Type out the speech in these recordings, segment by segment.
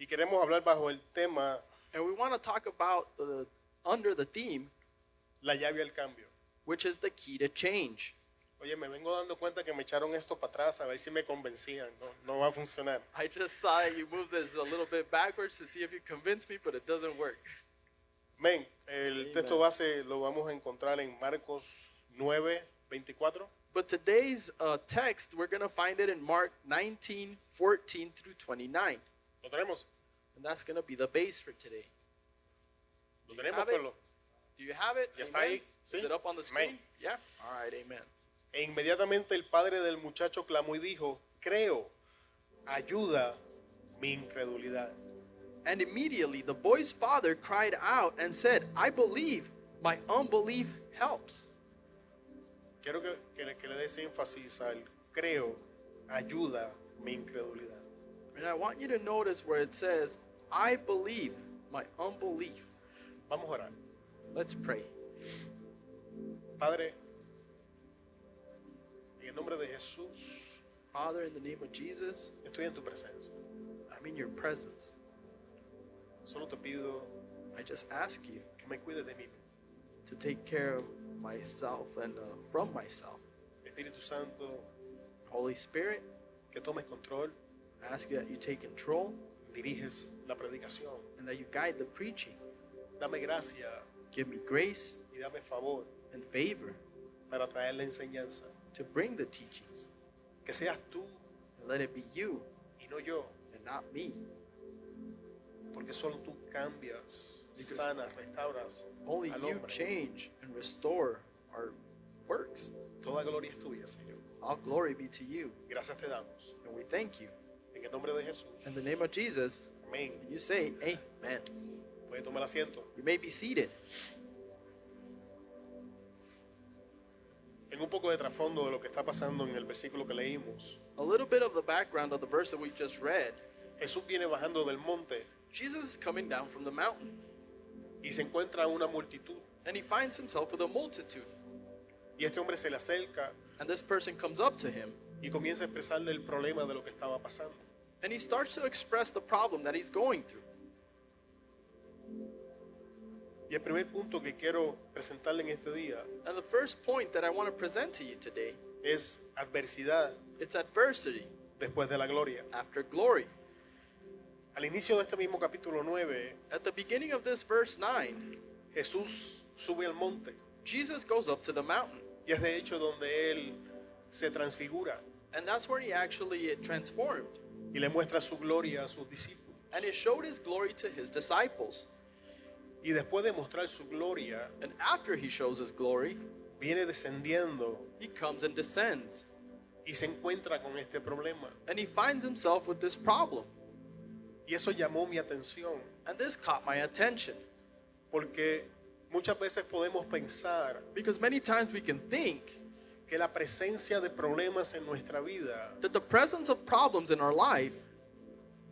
Y queremos hablar bajo el tema And we want to talk about under the theme, la llave al cambio. which is the key to change. Oye, me vengo dando cuenta que me echaron esto para atrás a ver si me convencían. No va a funcionar. I just saw that you moved this a little bit backwards to see if you convince me, but it doesn't work. Amén. El Amen. texto base lo vamos a encontrar en Marcos 9:24. But today's text, we're going to find it in Mark 19:14 through 29. ¿Lo tenemos? And that's going to be the base for today. ¿Lo Do you tenemos, have it? Carlos? Do you have it? ¿Ya está Amen? ahí? Is Sí. it up on the screen? Amén. Yeah? All right, amen. E inmediatamente el padre del muchacho clamó y dijo, creo, ayuda mi incredulidad. And immediately the boy's father cried out and said, I believe, my unbelief helps. Quiero que le des énfasis al creo, ayuda mi incredulidad. And I want you to notice where it says, I believe, my unbelief. Vamos a orar. Let's pray. Padre, en el nombre de Jesús, Father, in the name of Jesus, estoy en tu presencia. I'm in your presence. Solo te pido I just ask you que me cuides de mí. to take care of myself and from myself. Espíritu Santo, Holy Spirit, que tomes control, I ask you that you take control diriges la predicación. and that you guide the preaching. Dame gracia Give me grace y dame favor and favor para traer la enseñanza. to bring the teachings. Que seas tú And let it be you y no yo, and not me. porque solo tú cambias, Because sanas, restauras Only al you hombre. change and restore our works. Toda gloria es tuya, Señor. All glory be to you. Gracias te damos. And we thank you. En el nombre de Jesús. In the name of Jesus, Amén. you say, Amen. Puede tomar asiento. You may be seated. En un poco de trasfondo de lo que está pasando en el versículo que leímos. A little bit of the background of the verse that we just read. Jesús viene bajando del monte Jesus is coming down from the mountain, y se encuentra una multitud. and he finds himself with a multitude. Y este hombre se le acerca And this person comes up to him, y comienza a expresarle el problema de lo que estaba pasando. and he starts to express the problem that he's going through. Y el primer punto que quiero presentarle en este día And the first point that I want to present to you today, es adversidad it's adversity después de la gloria. after glory. Al inicio de este mismo capítulo 9, At the beginning of this verse 9, Jesús sube al monte Jesus goes up to the mountain, y es de hecho donde él se transfigura and that's where he actually transformed. y le muestra su gloria a sus discípulos. And he showed his glory to his disciples. Y después de mostrar su gloria, And after he shows his glory, viene descendiendo he comes and descends. y se encuentra con este problema. And he finds himself with this problem. Y eso llamó mi atención, And this caught my attention. porque muchas veces podemos pensar Because many times we can think que la presencia de problemas en nuestra vida that the presence of problems in our life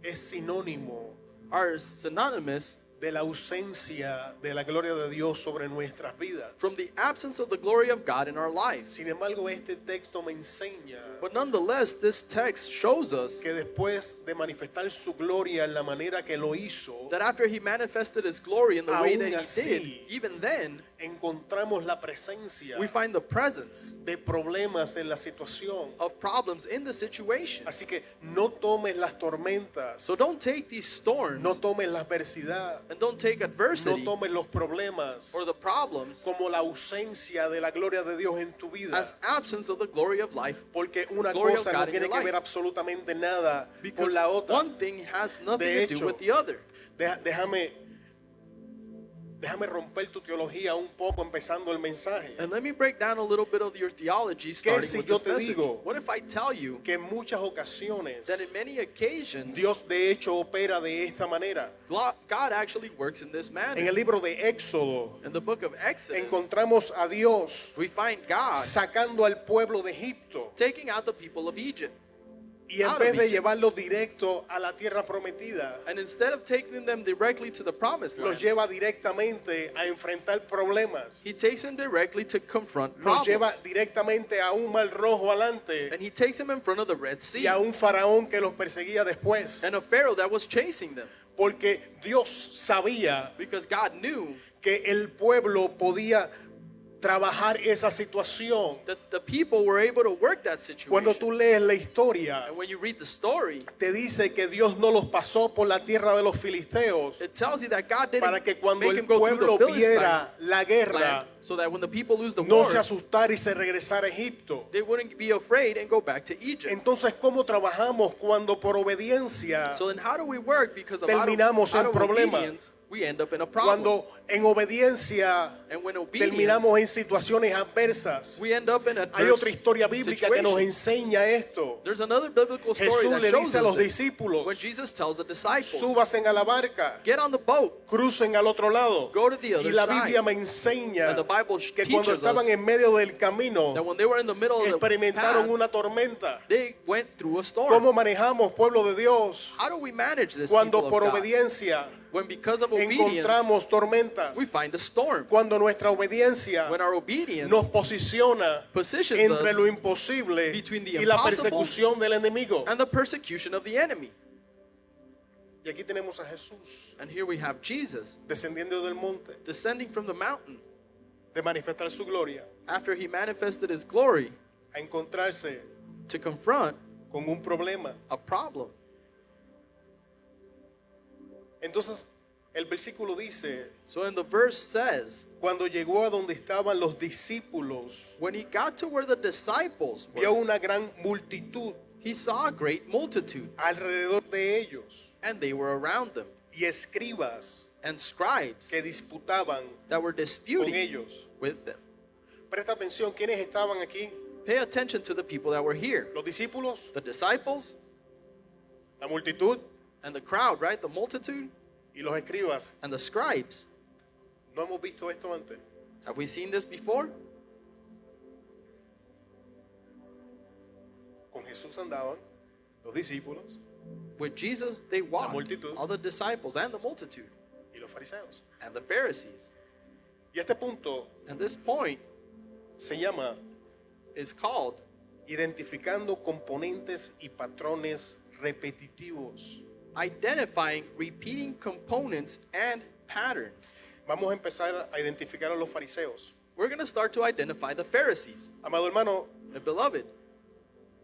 es sinónimo are synonymous de la ausencia de la gloria de Dios sobre nuestras vidas. from the absence of the glory of God in our lives. Sin embargo, este texto me enseña But nonetheless, this text shows us que después de manifestar su gloria en la manera que lo hizo, that after he manifested his glory in the way that Aún he así, did, even then, encontramos la presencia we find the presence de problemas en la situación. of problems in the situation. Así que no tomes las tormentas, So don't take these storms no tomes la adversidad, and don't take no adversity tomes los problemas or the problems como la ausencia de la gloria de Dios en tu vida. as absence of the glory of life, Porque una glory of cosa no God in tiene your que life. ver absolutamente nada con because la otra. one thing has nothing De to do hecho, with the other. Déjame romper tu teología un poco empezando el mensaje. And let me break down a little bit of your theology starting si with yo this te message. digo What if I tell you Que en muchas ocasiones that in many occasions Dios de hecho opera de esta manera. God actually works in this En manner? el libro de Éxodo In the book of Exodus, encontramos a Dios we find God sacando al pueblo de Egipto. taking out the people of Egypt. Y en out vez of de Egypt. llevarlos directo a la tierra prometida, And instead of taking them directly to the promised los land, lleva directamente a enfrentar problemas. he takes them directly to confront Los lleva problems. directamente a un mar rojo adelante And he takes them in front of the Red y Sea a un faraón que los perseguía después. and a Pharaoh that was chasing them. Porque Dios sabía Because God knew que el pueblo podía trabajar esa situación. that the people were able to work that Cuando situation. tú lees la historia, And when you read the story, te dice que Dios no los pasó por la tierra de los filisteos it tells you that God para didn't que cuando make el him go through pueblo the Philistine viera la guerra land, so that when the people lose the no war, se asustara y se regresara a Egipto. they wouldn't be afraid and go back to Egypt. Entonces, ¿cómo trabajamos cuando por obediencia, So then how do we work? Because of Terminamos en out of problemas. obedience, we end up in a problem. cuando en obediencia And when terminamos obedience, en situaciones adversas? we end up in Hay adverse otra historia bíblica que nos situations. enseña esto. There's another biblical story Jesús that le shows dice a us los this. discípulos, When Jesus tells the disciples, súbanse a la barca, get on the boat, crucen al otro lado. go to the Y other la side. Biblia me enseña And the Bible que cuando teaches estaban us en medio del camino, that when they were in the middle of the experimentaron path, una tormenta. they went through a storm. ¿Cómo manejamos, pueblo de Dios, How do we manage this cuando people por of God? obediencia When because of obedience, encontramos tormentas? we find a storm. Cuando nuestra obediencia When our obedience nos posiciona positions entre us lo imposible between the y la impossible persecución del enemigo. and the persecution of the enemy. Y aquí tenemos a Jesús And here we have Jesus descendiendo del monte descending from the mountain de manifestar su gloria after he manifested his glory a encontrarse to confront con un problema. a problem. Entonces el versículo dice, So in the verse says, cuando llegó a donde estaban los discípulos, when he got to where the disciples vio were, una gran multitud he saw a great multitude, alrededor de ellos and they were around them, y escribas and scribes que disputaban that were con disputing ellos. with them. Presta atención, ¿quiénes estaban aquí? Pay attention to the people that were here. Los discípulos, The disciples la multitud and the crowd, right? The multitude y los escribas. and the scribes. ¿No hemos visto esto antes? Have we seen this before? Con Jesús andaban los discípulos With Jesus, they walked, multitud. all the disciples and the multitude y los fariseos. and the Pharisees. Y este punto And this point se llama is called identificando componentes y patrones repetitivos. identifying repeating components and patterns. Vamos a empezar a identificar a los fariseos. We're going to start to identify the Pharisees. Amado hermano, And beloved,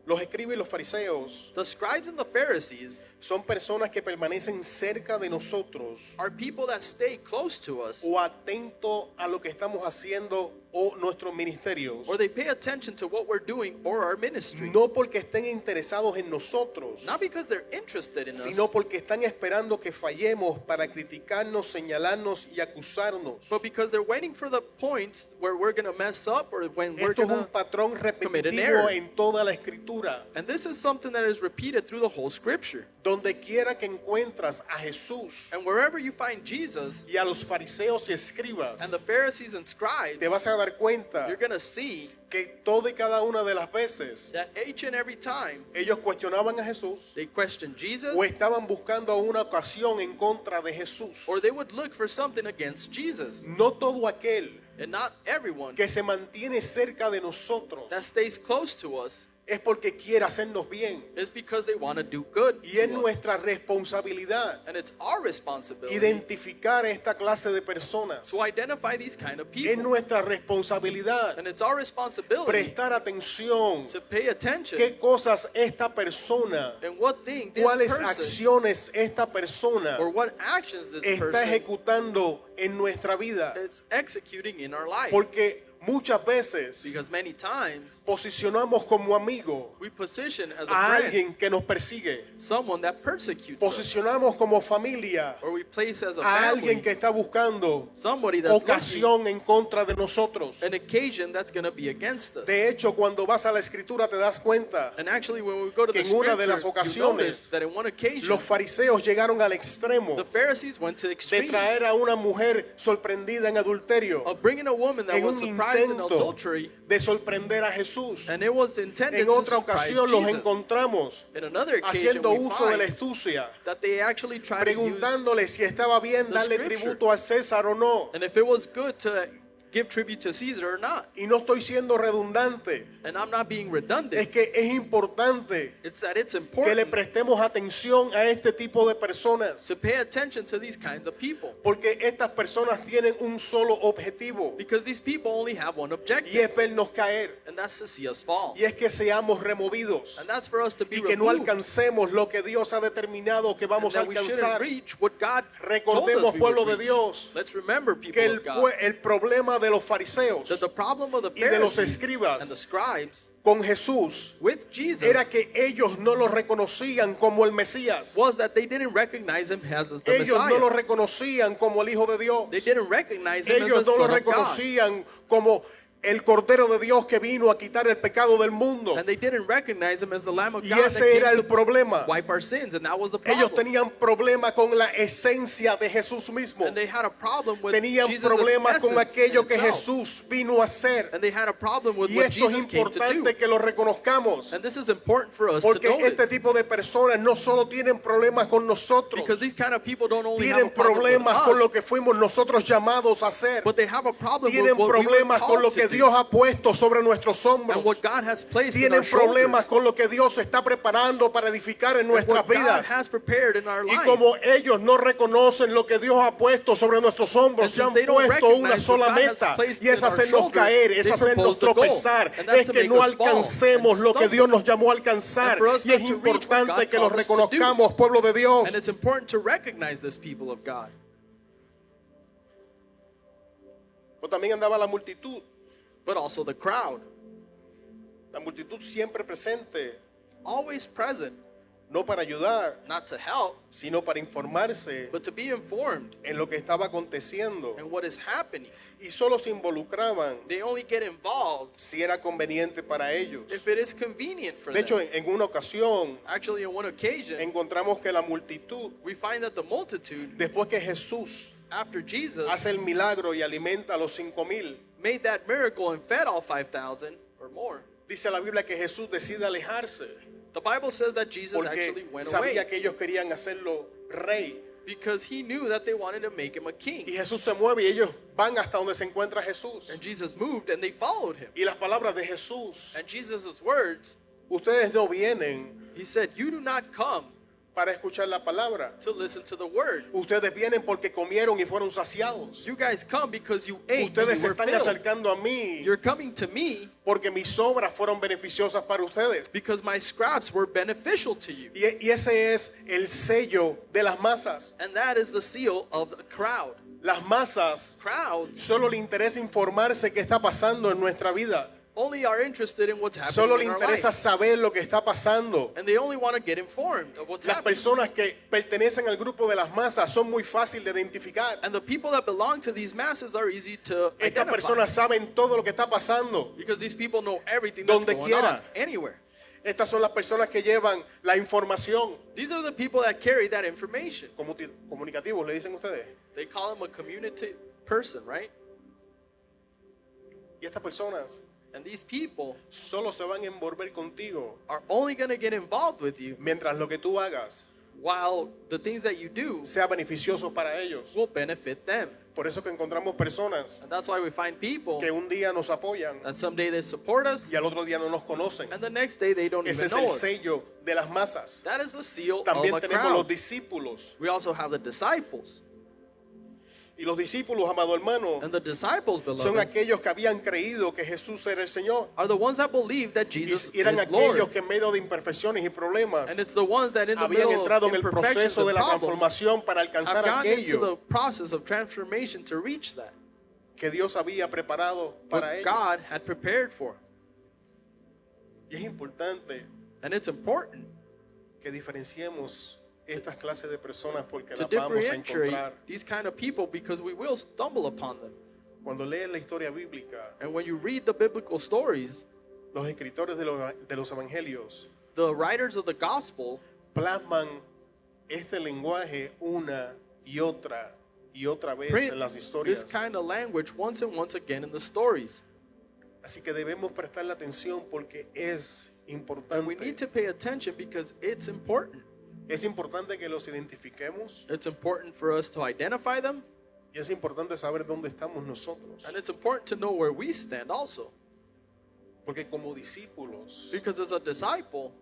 los escribas y los fariseos the scribes and the Pharisees son personas que permanecen cerca de nosotros are people that stay close to us, o atento a lo que estamos haciendo o nuestros ministerios. or they pay attention to what we're doing or our ministry. No porque estén interesados en nosotros, Not because they're interested in us, sino porque están esperando que fallemos para criticarnos, señalarnos y acusarnos. but because they're waiting for the points where we're going to mess up or when we're Esto es going un to. patrón commit an repetitivo error. en toda la escritura. And this is something that is repeated through the whole scripture. Donde quiera que encuentras a Jesús And wherever you find Jesus y a los fariseos y escribas, and the Pharisees and scribes, te vas a dar cuenta you're going to see que toda y cada una de las veces that each and every time ellos cuestionaban a Jesús they question Jesus, o estaban buscando una ocasión en contra de Jesús. or they would look for something against Jesus. No todo aquel And not everyone que se mantiene cerca de nosotros that stays close to us es porque quiere hacernos bien. is because they want to do good Y es to us. nuestra responsabilidad And it's our responsibility identificar a esta clase de personas. to identify these kind of Es people. nuestra responsabilidad And it's our responsibility prestar atención to pay attention qué cosas esta persona, and what thing this cuáles person acciones esta persona or what actions this está person ejecutando en nuestra vida. is executing in our life. Porque muchas veces Because many times posicionamos como amigo we position as a a friend alguien que nos persigue. someone that persecutes us, Posicionamos como familia or we place as a a family alguien que está buscando somebody that's looking ocasión en contra de nosotros. an occasion that's going to be against us. De hecho, cuando vas a la escritura te das cuenta, And actually, when we go to que the en una de scripture, las you ocasiones, notice that in one occasion, los fariseos llegaron al extremo the Pharisees went to de extremes traer a una mujer sorprendida en adulterio of bringing a woman that en was un surprised crimes and intento adultery, de sorprender a Jesús. and it was intended En to otra surprise ocasión los Jesus. encontramos In another occasion, haciendo we uso de la find astucia, that they actually tried to use, preguntándole si estaba bien the darle scripture. tributo a César o no. and if it was good to give tribute to Caesar or not. Y no estoy siendo redundante, And I'm not being es redundant. que es importante It's that it's que le important prestemos atención a este tipo de personas, to pay attention to these kinds of people. porque estas personas tienen un solo objetivo, Because these people only have one y es objective, vernos caer, and that's to see us fall. y es que seamos removidos, And that's for us to be y que no removed. alcancemos lo que Dios ha determinado que And vamos a that we shouldn't alcanzar. reach what God told Recordemos, us we pueblo would de reach. Dios, Let's remember, people que of God, el problema de los fariseos that the problem of the y de los Pharisees escribas and the scribes con Jesús with Jesus era que ellos no lo reconocían como el Mesías. was that they didn't recognize him as the Ellos no lo Messiah. reconocían como el Hijo de Dios. They didn't recognize him Ellos as the no lo Son of God. reconocían como el Cordero de Dios que vino a quitar el pecado del mundo. And they didn't recognize him as the Lamb of Y God that ese came era el to problema. wipe our sins, and that was the Ellos problem. tenían problema con la esencia de Jesús mismo. And they had a problem with Tenían Jesus' problemas con essence aquello que itself. Jesús vino a hacer. And they had a problem with Y what esto es Jesus came to do. importante que lo reconozcamos. And this is important for us Porque to know este this. tipo de personas no solo tienen problemas con nosotros, Because these kind of people don't only have a tienen problem with problemas con lo us, que fuimos nosotros llamados a hacer. but they have a problem with Tienen what we were problemas con lo called que to Dios do, ha puesto sobre nuestros hombros. and what God has placed in our Tienen problemas shoulders, con lo que Dios está preparando para edificar en and nuestras what God vidas. has prepared in our Y life. como ellos no reconocen lo que Dios ha puesto sobre nuestros hombros, And se han since they don't puesto una recognize sola what God has meta, placed y es in our hacernos shoulders, caer, es they hacernos propose the goal, tropezar, and that's es to que make no us fall alcancemos and lo que stumble. Dios nos llamó a alcanzar. And for us Y es not to reach what importante God que lo called us to do. reconozcamos, pueblo de Dios. And it's important to recognize this, people of God. Pero también andaba la multitud, But also the crowd, la multitud siempre presente, always present, no para ayudar, not to help, sino para informarse but to be informed en lo que estaba aconteciendo. in what is happening. Y solo se involucraban They only get involved si era conveniente para ellos. if it is convenient for De hecho, them. en una ocasión Actually, on one occasion, encontramos que la multitud, we find that the multitude, después que Jesús after Jesus hace el milagro y alimenta a los 5,000, made that miracle and fed all 5,000 or more, dice la Biblia que Jesús decide alejarse the Bible says that Jesus actually porque went sabía away que ellos querían hacerlo rey. because he knew that they wanted to make him a Y king. Jesús se mueve y ellos van hasta donde se encuentra Jesús. And Jesus moved and they followed him. Y las palabras de Jesús, And Jesus' words, ustedes no vienen he said, you do not come para escuchar la palabra. to listen to the word. Ustedes vienen porque comieron y fueron saciados. You guys come because you ate and Ustedes you se were están filled. acercando a mí You're coming to me porque mis obras fueron beneficiosas para ustedes. because my scraps were beneficial to you. Y ese es el sello de las masas. And that is the seal of the crowd. Las masas Crowds solo le interesa informarse qué está pasando en nuestra vida. only are interested in what's happening Solo le in our interesa life. saber lo que está pasando. And they only want to get informed of what's Las happening. personas que pertenecen al grupo de las masas son muy fáciles de identificar. And the people that belong to these masses are easy to Estas identify. personas saben todo lo que está pasando. Because these people know everything that's Donde going quiera. on, anywhere. Estas son las personas que llevan la información. These are the people that carry that information. Comunicativos, le dicen ustedes. They call them a community person, right? Y estas personas And these people solo se van a envolver contigo are only going to get involved with you mientras lo que tú hagas while the things that you do sea beneficioso para ellos. will benefit them. Por eso que encontramos personas And that's why we find people que un día nos apoyan that someday they support us y al otro día no nos conocen. and the next day they don't Ese even es know el us. sello de las masas. That is the seal También of a tenemos los crowd. discípulos. We also have the disciples. Y los discípulos, amado hermano, And the disciples, son beloved, aquellos que habían creído que Jesús era el Señor. are the ones that believe that Jesus Y eran is aquellos Lord. que en medio de imperfecciones y problemas And it's the ones that in the habían middle entrado of en el imperfections proceso de and la problems transformación para have alcanzar gone into the aquello process of transformation to reach that. que Dios había preparado para What ellos. God had prepared for. Y es importante And it's important que diferenciemos estas clases de personas porque to las vamos a differentiate encontrar. these kind of people because we will stumble upon them. Cuando lees la historia bíblica, And when you read the biblical stories, los escritores de los evangelios the writers of the gospel plasman este lenguaje una y otra vez print en las this historias. kind of language once and once again in the stories. Así que debemos prestarle atención porque es And we need importante. to pay attention because it's important. Es importante que los identifiquemos It's important for us to identify them, y es importante saber dónde estamos nosotros. and it's important to know where we stand also. Porque como discípulos Because as a disciple,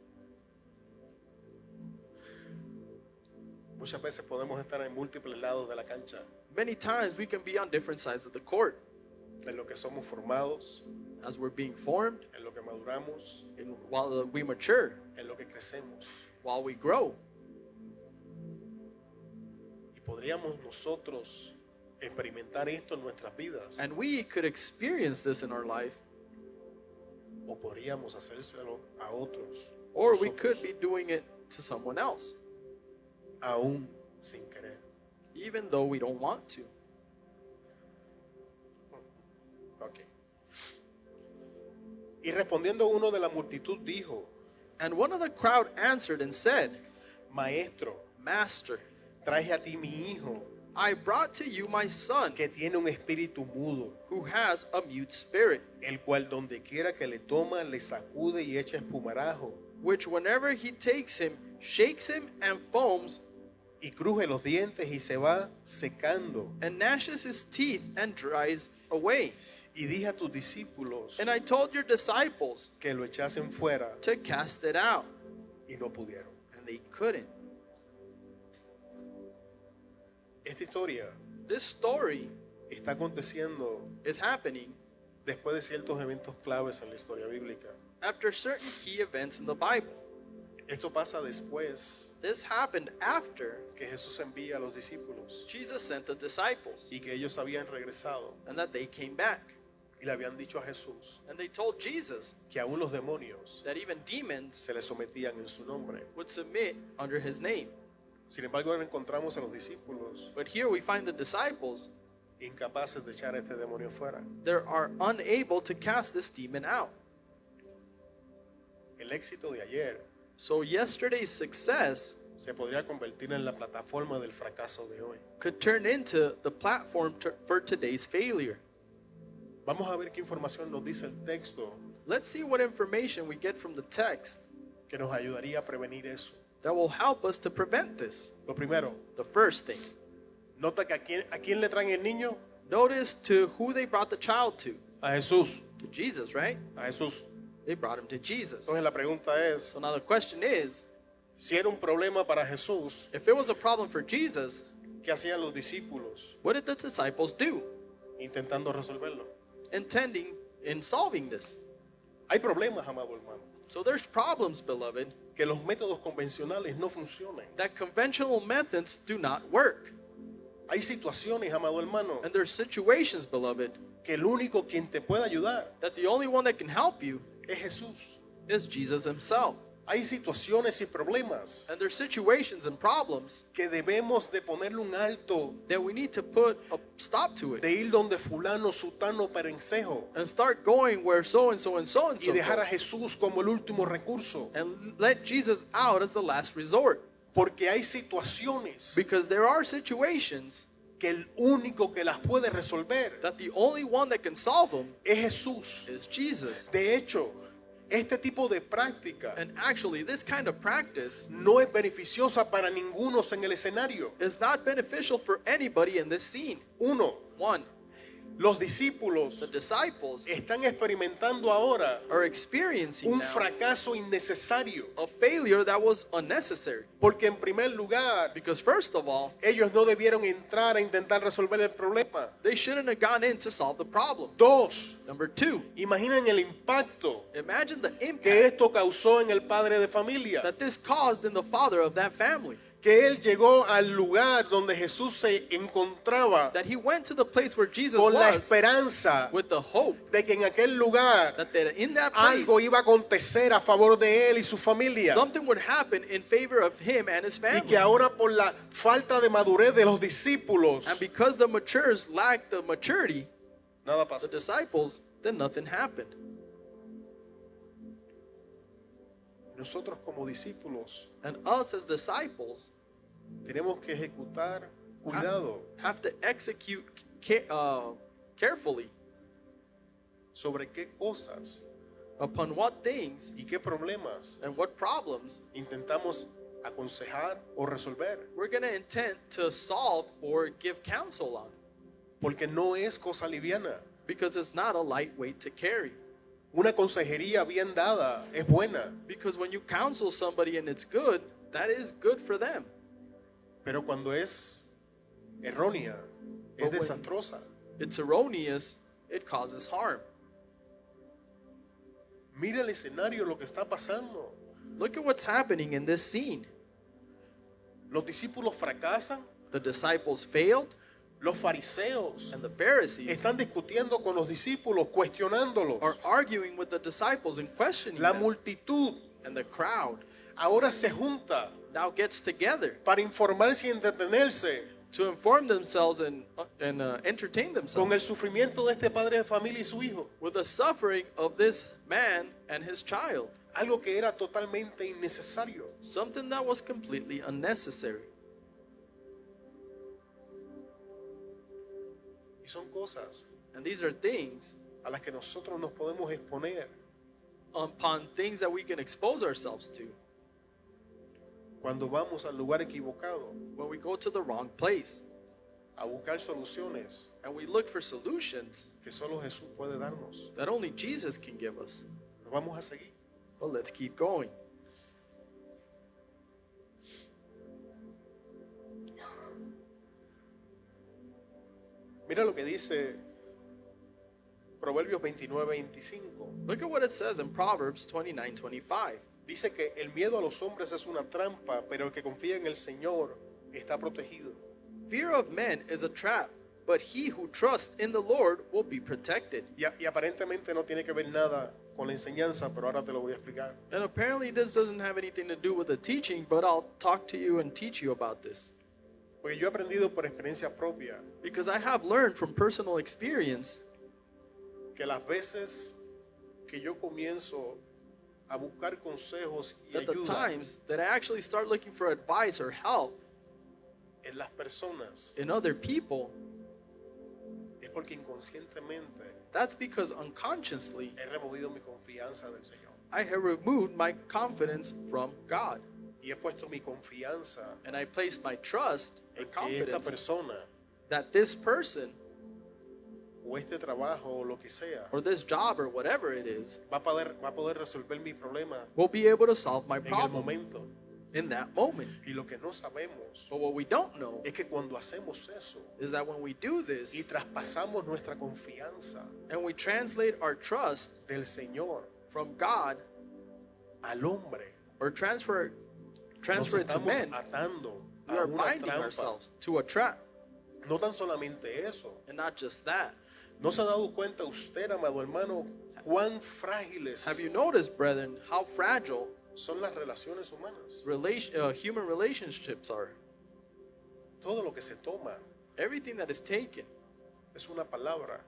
muchas veces podemos estar en múltiples lados de la cancha, many times we can be on different sides of the court en lo que somos formados, as we're being formed, en lo que maduramos, and while we mature, en lo que crecemos. while we grow. Y podríamos nosotros experimentar esto en nuestras vidas And we could experience this in our life, o podríamos hacérselo a otros, or we nosotros, could be doing it to someone else, aún sin querer. even though we don't want to. Okay. Y respondiendo uno de la multitud dijo, And one of the crowd answered and said, Maestro, Master, traje a ti mi hijo I brought to you my son, que tiene un espíritu mudo, who has a mute spirit, el cual donde quiera que le toma le sacude y echa espumarajo which whenever he takes him, shakes him and foams, y cruje los dientes y se va secando. and gnashes his teeth and dries away. Y dije a tus discípulos And I told your disciples que lo echasen fuera to cast it out, y no pudieron. and they couldn't. Esta historia This story está aconteciendo is happening después de ciertos eventos claves en la historia bíblica. after certain key events in the Bible. Esto pasa después This happened after que Jesús envía a los discípulos Jesus sent the disciples y que ellos habían regresado and that they came back. y le habían dicho a Jesús And they told Jesus que aún los demonios that even demons se les sometían en su nombre. would submit under his name. Sin embargo, ahora encontramos a los discípulos But here we find the disciples, incapaces de echar a este demonio fuera. they are unable to cast this demon out. El éxito de ayer So yesterday's success se podría convertir en la plataforma del fracaso de hoy. could turn into the platform for today's failure. Vamos a ver qué información nos dice el texto Let's see what information we get from the text que nos ayudaría a prevenir eso. that will help us to prevent this. Lo primero, The first thing, nota que a quién le traen el niño? notice to who they brought the child to. A Jesús. To Jesus, right? A Jesús. They brought him to Jesus. Entonces la pregunta es, So now the question is, si era un problema para Jesús, if it was a problem for Jesus, ¿qué hacían los discípulos what did the disciples do intentando resolverlo? intending in solving this? Hay problemas, amado hermano, So there's problems, beloved, que los métodos convencionales no funcionan. that conventional methods do not work. Hay situaciones, amado hermano, And there's situations, beloved, que el único quien te puede ayudar that the only one that can help you es Jesús. is Jesus himself. Hay situaciones y problemas And there's situations and problems que debemos de ponerle un alto, that we need to put a stop to it de ir donde fulano, sutano, perencejo and start going where so and so and so and y so dejar a go, Jesús como el último recurso. and let Jesus out as the last resort. Porque hay situaciones Because there are situations que el único que las puede resolver that the only one that can solve them es Jesús. is Jesus. De hecho, este tipo de práctica And actually, this kind of practice no es beneficiosa para ninguno en el escenario. is not beneficial for anybody in this scene. Uno, One, los discípulos the disciples están experimentando ahora are experiencing un now fracaso innecesario. a failure that was unnecessary. Porque en primer lugar, Because first of all, ellos no debieron entrar a intentar resolver el problema. they shouldn't have gone in to solve the problem. Dos, Number two, imaginen el impacto imagine the que impact esto causó en el padre de familia. that this caused in the father of that family. Que él llegó al lugar donde Jesús se encontraba That he went to the place where Jesus con la was esperanza with the hope de que en aquel lugar that in that place algo iba a acontecer a favor de él y su familia. something would happen in favor of him and his Y family. que ahora por la falta de madurez de los discípulos, And because the matures lacked the maturity, nada the pasó. disciples, then nothing happened. Nosotros como discípulos And us as disciples tenemos que ejecutar cuidado have to execute carefully sobre qué cosas upon what things y qué problemas and what problems intentamos aconsejar o resolver. we're going to intend to solve or give counsel on. Porque no es cosa liviana. Because it's not a light weight to carry. Una consejería bien dada es buena, Because when you counsel somebody and it's good, that is good for them. pero cuando es errónea, es But when- desastrosa. It's erroneous, it causes harm. Mira el escenario, lo que está pasando. Look at what's happening in this scene. Los discípulos fracasan, The disciples failed, los fariseos and the Pharisees están discutiendo con los discípulos, cuestionándolos. are arguing with the disciples and questioning La them. multitud And the crowd ahora se junta now gets together para informarse y entretenerse to inform themselves and entertain con themselves el sufrimiento de este padre de familia y su hijo. with the suffering of this man and his child. Algo que era totalmente innecesario. Something that was completely unnecessary. Y son cosas And these are things a las que nosotros nos podemos exponer upon things that we can expose ourselves to cuando vamos al lugar equivocado when we go to the wrong place a buscar soluciones and we look for solutions que solo Jesús puede darnos. that only Jesus can give us. Nos vamos a seguir. But let's keep going. Mira lo que dice Proverbios 29:25. Look at what it says in Proverbs 29:25. Dice que el miedo a los hombres es una trampa, pero el que confía en el Señor está protegido. Fear of men is a trap, but he who trusts in the Lord will be protected. Y aparentemente no tiene que ver nada con la enseñanza, pero ahora te lo voy a explicar. And apparently this doesn't have anything to do with the teaching, but I'll talk to you and teach you about this. Porque yo he aprendido por experiencia propia Because I have learned from personal experience que las veces que yo comienzo a buscar consejos y that the ayuda times that I actually start looking for advice or help en las personas in other people, es porque inconscientemente that's because unconsciously he removido mi confianza del Señor I have removed my confidence from God. y he puesto mi confianza And I placed my trust or en que esta confidence persona that this person o este trabajo o lo que sea or this job or whatever it is va a poder resolver mi problema will be able to solve my en el problem momento. in that moment. Y lo que no sabemos But what we don't know es que cuando hacemos eso is that when we do this y traspasamos nuestra confianza and we translate our trust del Señor from God al hombre, or transfer nos it to estamos men, atando we a are una binding trampa. ourselves to a trap. No tan solamente eso. And not just that. ¿No se ha dado cuenta usted, amado hermano, cuán frágiles Have you noticed, brethren, how fragile son las relaciones humanas? human relationships are? Todo lo que se toma Everything that is taken, es una palabra.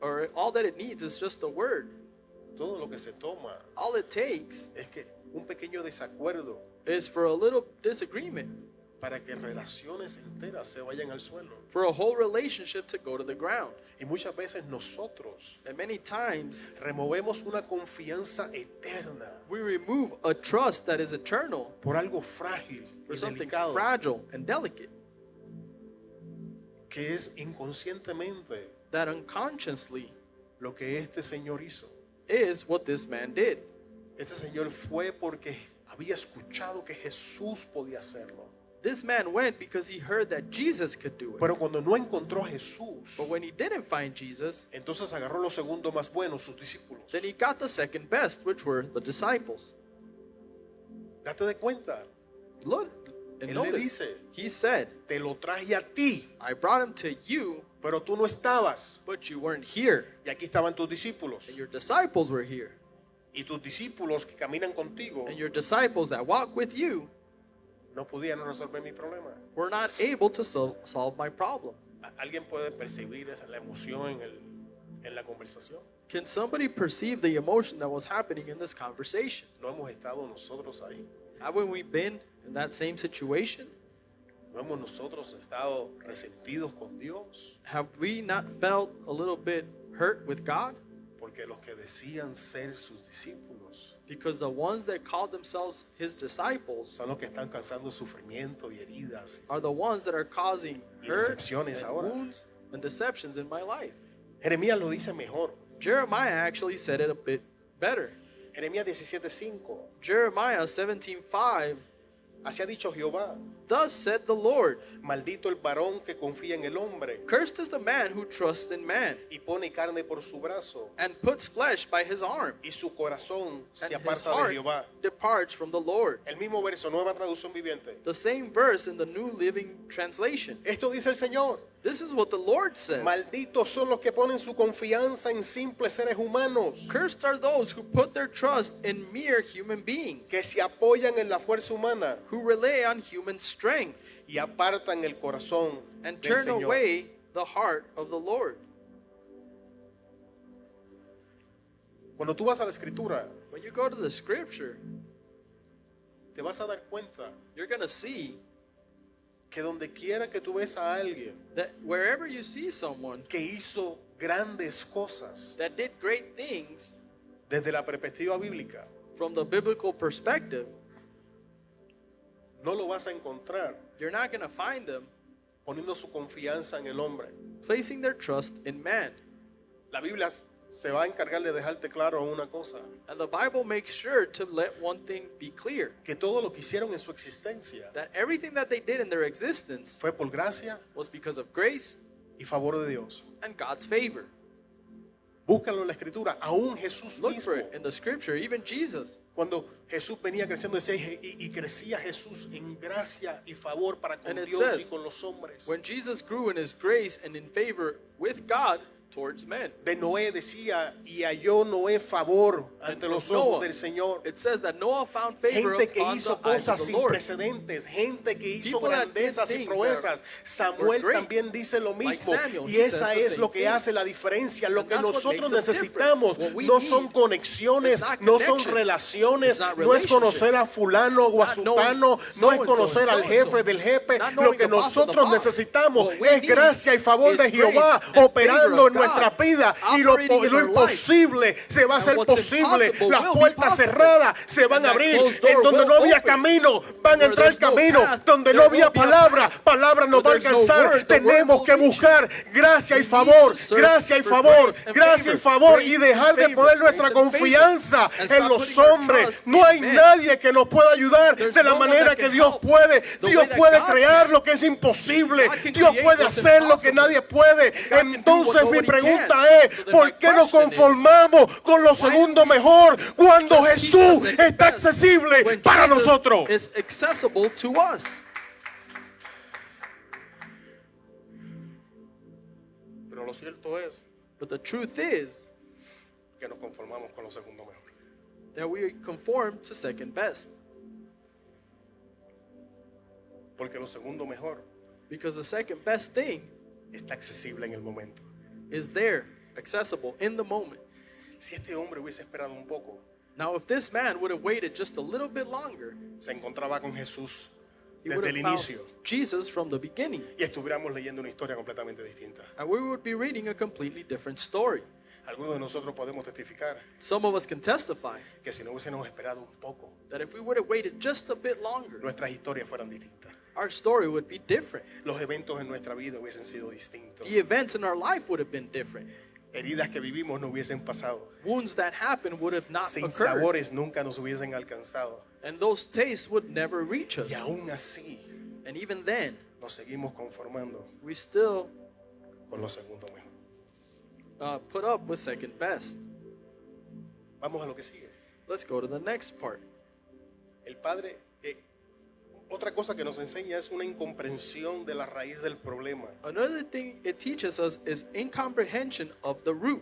or all that it needs is just a word. Todo lo que se toma All it takes es que un pequeño desacuerdo is for a little disagreement, para que relaciones enteras se vayan al suelo. for a whole relationship to go to the ground. Y muchas veces nosotros And many times removemos una confianza eterna we remove a trust that is eternal por algo frágil for y something delicado fragile and delicate que es inconscientemente that unconsciously lo que este señor hizo. is what this man did. Este señor fue porque había escuchado que Jesús podía hacerlo. This man went because he heard that Jesus could do it. Pero cuando no encontró a Jesús, But when he didn't find Jesus, entonces agarró lo segundo más bueno, sus discípulos. then he got the second best, which were the disciples. Date de cuenta, Look, and Él le notice, dice, he said, te lo traje a ti, I brought him to you, pero tú no estabas. but you weren't here. Y aquí estaban tus discípulos. And your disciples were here. Y tus discípulos que caminan contigo And your disciples that walk with you no podían resolver mi problema. were not able to solve my problem. ¿Alguien puede percibir la emoción en la conversación? Can somebody perceive the emotion that was happening in this conversation? ¿No hemos estado nosotros ahí? Haven't we been in that same situation? ¿No hemos nosotros estado resentidos con Dios? Have we not felt a little bit hurt with God? Porque los que decían ser sus discípulos Because the ones that called themselves his disciples son los que están causando sufrimiento y heridas. are the ones that are causing Y hurt decepciones and ahora. wounds and deceptions in my life. Jeremías lo dice mejor. Jeremiah actually said it a bit better. Jeremías 17:5. Jeremiah 17:5, Así ha dicho Jehová: thus said the Lord, maldito el varón que confía en el hombre cursed is the man who trusts in man y pone carne por su brazo, and puts flesh by his arm, y su corazón se and his aparta de heart Jehová. departs from the Lord. El mismo verso, Nueva Traducción Viviente. The same verse in the New Living Translation. Esto dice el Señor: This is what the Lord says. malditos son los que ponen su confianza en simples seres humanos, Cursed are those who put their trust in mere human beings, que se apoyan en la fuerza humana who rely on human strength y apartan el corazón and del turn Señor. away the heart of the Lord. Cuando tú vas a la Escritura, When you go to the scripture, te vas a dar cuenta you're going to see que donde quiera que tú ves a alguien that wherever you see someone que hizo grandes cosas that did great things desde la perspectiva bíblica, from the biblical perspective, no lo vas a encontrar you're not going to find them poniendo su confianza en el hombre. placing their trust in man. La Biblia se va a encargar de dejarte claro una cosa: And the Bible makes sure to let one thing be clear, que todo lo que hicieron en su existencia that everything that they did in their existence fue por gracia was because of grace y favor de Dios. and God's favor. Búscalo en la Escritura. Aún Jesús Look mismo, for it in the scripture, even Jesus. cuando Jesús venía creciendo, decía, y crecía Jesús en gracia y favor para con And it Dios y says, con los hombres. When Jesus grew in his grace and in favor with God towards men. De Noé decía, y halló Noé favor ante And los from ojos Noah, del Señor. it says that Noah found favor Gente que upon hizo the eyes of cosas the sin Lord. precedentes, gente que hizo People that did grandezas y things proezas. were Samuel great. también dice lo Like mismo. Samuel, Y he esa says the es same lo que thing. hace la diferencia. Lo And que that's what nosotros makes a necesitamos difference. What we no need son conexiones, is not no son connections. relaciones, It's not no es conocer a relationships. fulano o a Not knowing sutano, no es so-and-so conocer and al so-and-so. jefe del jefe. Not Lo knowing que the boss of the nosotros boss. necesitamos What we es need gracia y favor is de Jehová grace and operando favor en of nuestra God, vida, y lo operating in lo our life. imposible se va a And hacer what's posible. impossible Las will be puertas possible. cerradas se van And a that abrir. closed door En donde will no había open. camino, van a Where entrar there's no camino. path, Donde there no había will be a palabra, path. palabra nos va a Where there's no alcanzar. word, the word Tenemos will que reach. buscar gracia y We favor, need to search gracia y for favor, grace and gracia y favor, favor, grace y and dejar de favor, poner nuestra grace and confianza favor, and en stop los putting our hombres. trust No in hay men. nadie que nos pueda ayudar There's de la no one manera that que can Dios help puede. the Dios way that puede God crear can. lo que es imposible. God can Dios create puede what's hacer lo que impossible. nadie puede. God can do Entonces what mi nobody pregunta can. es, So then ¿por my qué nos question is, conformamos con lo why segundo do we mejor cuando just keep the Jesús second está best accesible when para Jesus nosotros? is accessible to us? Pero lo cierto es But the truth is que nos conformamos con lo segundo mejor. that we conform to second best. Porque lo segundo mejor Because the second best thing está accesible en el momento. is there, accessible in the moment. Si este hombre hubiese esperado un poco, Now, if this man would have waited just a little bit longer, se encontraba con Jesús he would desde have el found inicio Jesus from the beginning. y estuviéramos leyendo una historia completamente distinta. And we would be reading a completely different story. Algunos de nosotros podemos testificar Some of us can testify que si no hubiésemos esperado un poco, that if we would have waited just a bit longer, nuestras historias fueran distintas. our story would be different. Los eventos en nuestra vida hubiesen sido distintos. The events in our life would have been different. Heridas que vivimos no hubiesen pasado. Wounds that happened would have not Sin occurred. sabores nunca nos hubiesen alcanzado. And those tastes would never reach us. Y aún así And even then, nos seguimos conformando we still con lo segundo mejor. put up with second best. Vamos a lo que sigue. Let's go to the next part. El Padre, otra cosa que nos enseña es una incomprensión de la raíz del problema. Another thing it teaches us is incomprehension of the root.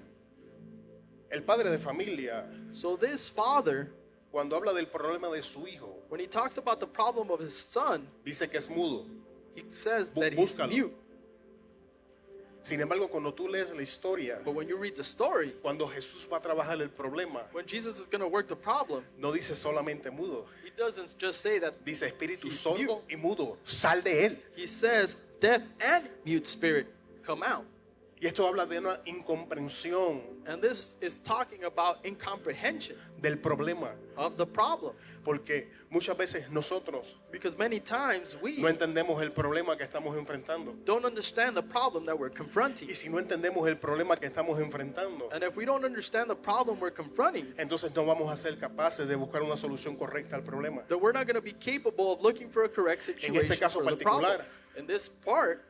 El padre de familia, So this father, cuando habla del problema de su hijo, when he talks about the problem of his son, dice que es mudo. he says that he's Búscalo. mute. Sin embargo, cuando tú lees la historia, But when you read the story, cuando Jesús va a trabajar el problema, when Jesus is going to work the problem, no dice solamente mudo, he doesn't just say that. dice espíritu He's sordo mute. y mudo, sal de él. He says, deaf and mute spirit come out. Y esto habla de una incomprensión And this is talking about incomprehension del problema. of the problem. Porque muchas veces nosotros Because many times we no entendemos el problema que estamos enfrentando. don't understand the problem that we're confronting. Y si no entendemos el problema que estamos enfrentando, And if we don't understand the problem we're confronting, entonces no vamos a ser capaces de buscar una solución correcta al problema. then we're not going to be capable of looking for a correct En situation este caso for the problem. particular, In this part,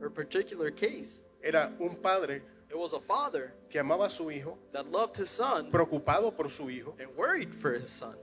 or particular case, era un padre it was a father que amaba a su hijo, that loved his son preocupado por su hijo, and worried for his son,